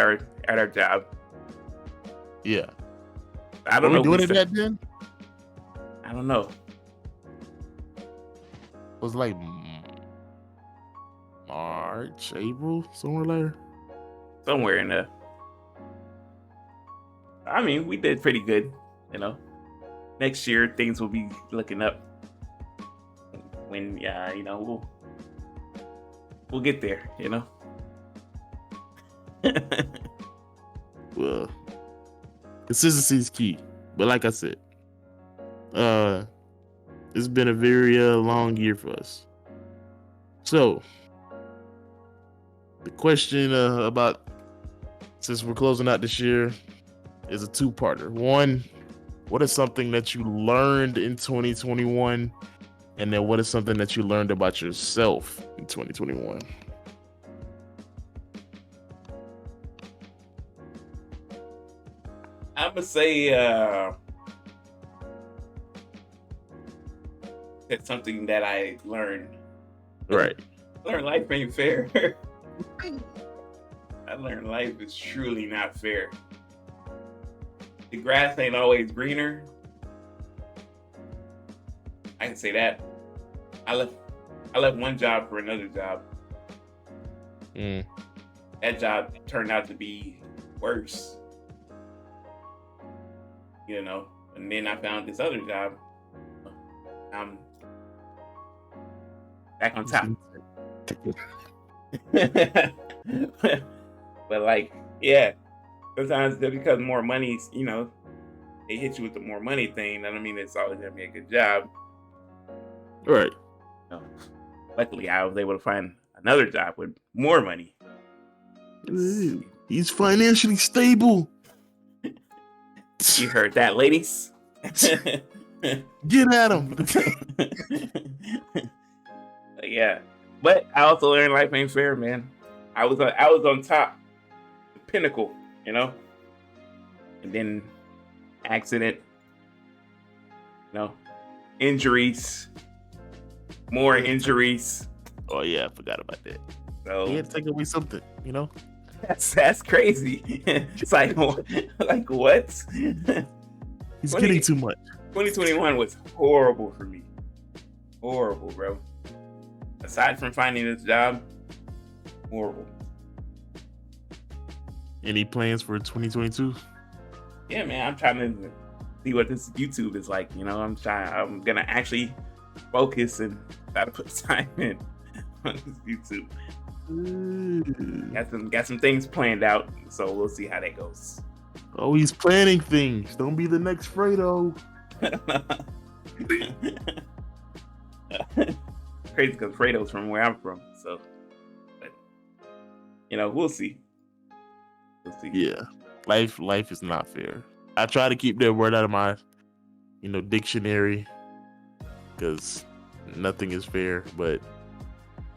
our job. Yeah. I don't know. Doing it back then? I don't know. It was like March, April, somewhere there. Somewhere in there. I mean, we did pretty good, you know. Next year, things will be looking up. When, you know, we'll get there, you know. Well, consistency is key. But like I said, it's been a very long year for us. So, the question about, since we're closing out this year, is a two-parter. One, what is something that you learned in 2021? And then what is something that you learned about yourself in 2021? I'm gonna say it's something that I learned. Right. I learned life ain't fair. I learned life is truly not fair. The grass ain't always greener. I can say that. I left one job for another job. That job turned out to be worse. You know, and then I found this other job. I'm back on top. But like, yeah, sometimes just because more money, you know, they hit you with the more money thing. That don't mean it's always gonna be a good job. Right. No. Luckily, I was able to find another job with more money. He's financially stable. You heard that, ladies? Get at him. Yeah, but I also learned life ain't fair, man. I was on top, the pinnacle, you know, and then accident, you know, injuries, more injuries. Oh yeah, I forgot about that. So He had to take away something, you know. that's crazy. It's like what? He's getting too much. 2021 was horrible for me. Horrible, bro. Aside from finding this job, horrible. Any plans for 2022? Yeah, man, I'm trying to see what this YouTube is like. You know, I'm gonna actually focus and try to put time in on this YouTube. Got some things planned out, so we'll see how that goes. Oh, he's planning things. Don't be the next Fredo. Crazy because Fredo's from where I'm from, so but you know, we'll see. We'll see. Yeah, life is not fair. I try to keep that word out of my, dictionary, because nothing is fair. But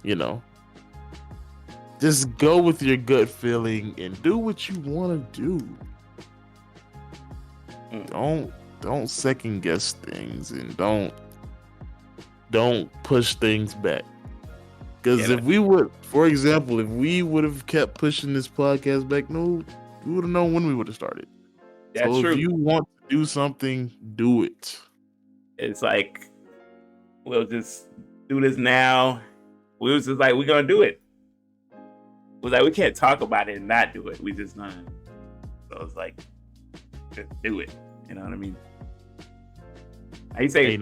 you know, just go with your gut feeling and do what you want to do. Don't second guess things, and don't push things back. Because if we would, for example, if we would have kept pushing this podcast back, we would have known when we would have started. That's so true. If you want to do something, do it. It's like, we'll just do this now. We was just like, we're gonna do it. It was like, we can't talk about it and not do it. We just gonna. So it's like, just do it. You know what I mean? You say,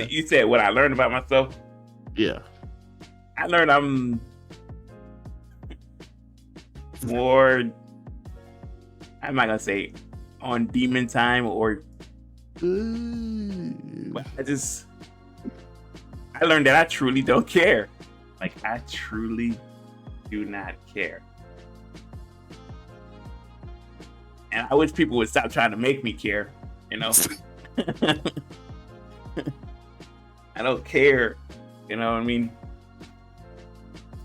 you said what I learned about myself. Yeah. I learned I'm more, I'm not gonna say on demon time but I learned that I truly don't care. Like, I truly do not care. And I wish people would stop trying to make me care, you know? I don't care, you know what I mean?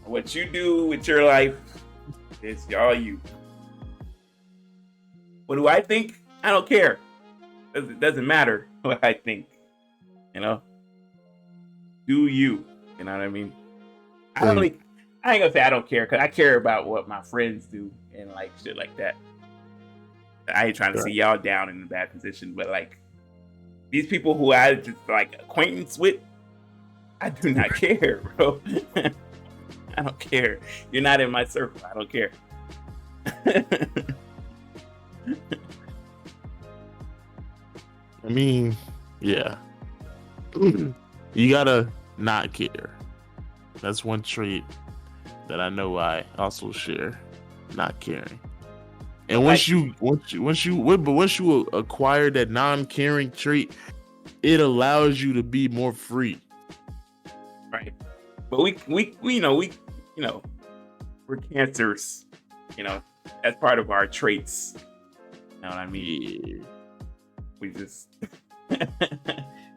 What you do with your life is all you. What do I think? I don't care. It doesn't matter what I think, you know? Do you know what I mean? I ain't gonna say I don't care, because I care about what my friends do and like shit like that. I ain't trying to see y'all down in a bad position, but like these people who I just like acquaintance with, I do not care, bro. I don't care. You're not in my circle. I don't care. I mean, yeah. You gotta not care. That's one trait that I know I also share. Not caring. And once you acquire that non-caring trait, it allows you to be more free. Right. But we're cancers. You know, that's part of our traits. You know what I mean? Yeah. We just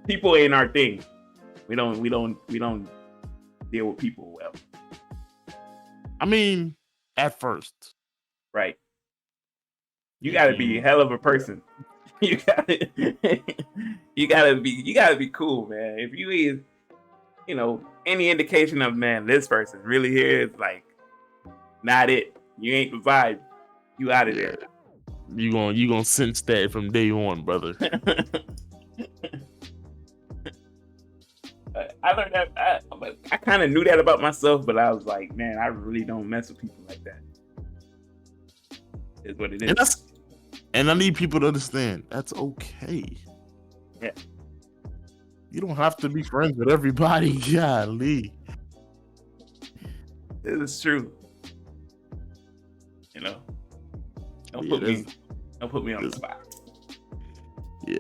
people ain't our thing. We don't deal with people well. I mean, at first. Right. You gotta be a hell of a person. You gotta be cool, man. If you is, any indication of, man, this person really here is like not it. You ain't the vibe. You out of there. You gonna sense that from day one, brother. I learned that. I kind of knew that about myself, but I was like, man, I really don't mess with people like that. Is what it is. And I need people to understand that's okay. Yeah. You don't have to be friends with everybody. Golly. It is true. You know, don't put me on the spot. Yeah,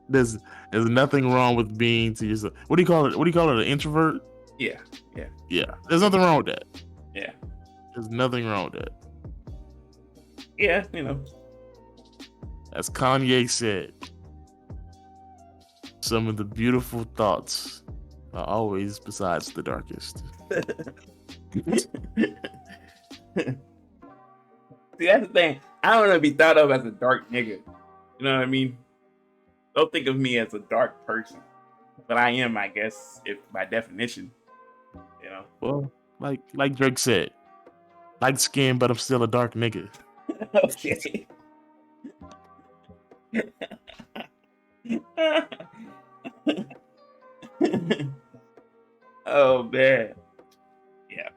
There's nothing wrong with being to yourself. What do you call it? An introvert? Yeah. There's nothing wrong with that. Yeah. There's nothing wrong with that. Yeah, you know. As Kanye said, some of the beautiful thoughts are always besides the darkest. See, that's the thing. I don't want to be thought of as a dark nigga. You know what I mean? Don't think of me as a dark person. But I am, I guess, if by definition. You know? Well, like Drake said, light skin, but I'm still a dark nigga. Okay. Oh man. Yeah.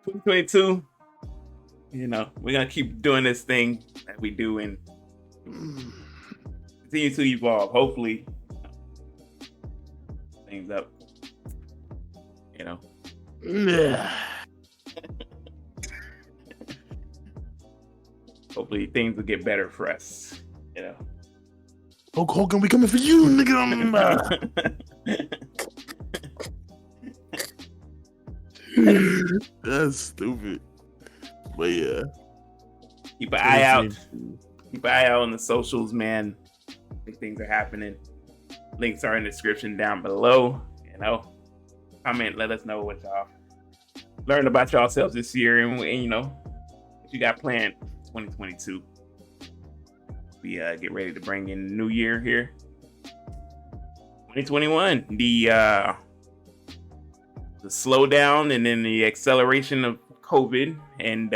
2022. You know, we're gonna keep doing this thing that we do and continue to evolve. Hopefully, things up. You know. Yeah. Hopefully, things will get better for us. You know. Hulk Hogan, we coming for you, nigga. That's stupid. But yeah. Keep an eye out. Keep an eye out on the socials, man. Big things are happening. Links are in the description down below. You know, comment, let us know what y'all learned about yourselves this year, and you know, what you got planned 2022. We get ready to bring in the new year here. 2021, the slowdown and then the acceleration of COVID and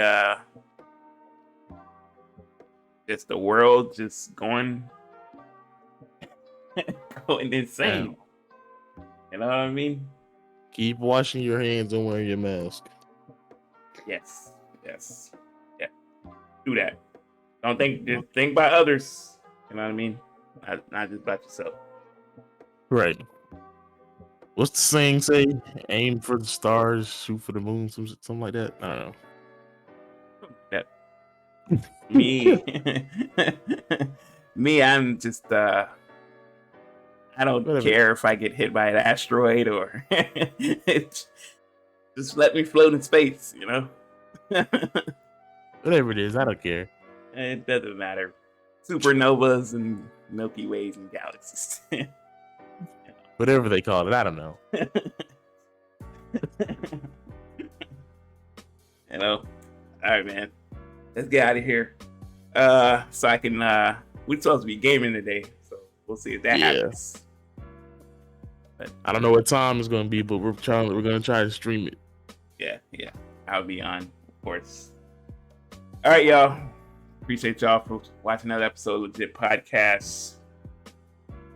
just the world just going insane. You know what I mean? Keep washing your hands and wearing your mask. Yes. Yeah. Do that. Don't just think about others. You know what I mean? Not just about yourself. Right. What's the saying say? Aim for the stars, shoot for the moon, something like that. I don't know. That me, I'm just I don't care if I get hit by an asteroid or just let me float in space, you know? Whatever it is, I don't care. It doesn't matter. Supernovas and Milky Ways and galaxies. Whatever they call it, I don't know. You know? All right, man. Let's get out of here. So I can we're supposed to be gaming today, so we'll see if that happens. But I don't know what time it's gonna be, but we're gonna try to stream it. Yeah. I'll be on, of course. All right, y'all. Appreciate y'all for watching another episode of LeJit Podcast.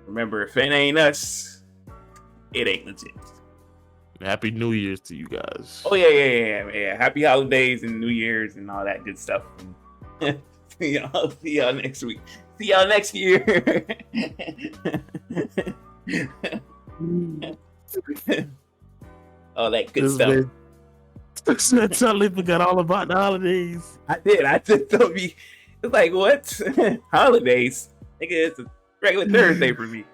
Remember, if it ain't us, it ain't legit. Happy New Year's to you guys. Oh yeah. Happy holidays and New Year's and all that good stuff. See y'all next week. See y'all next year. All that good stuff. I totally forgot all about the holidays. I did. I just told me. It's like, what? Holidays? Nigga, it's a regular Thursday for me.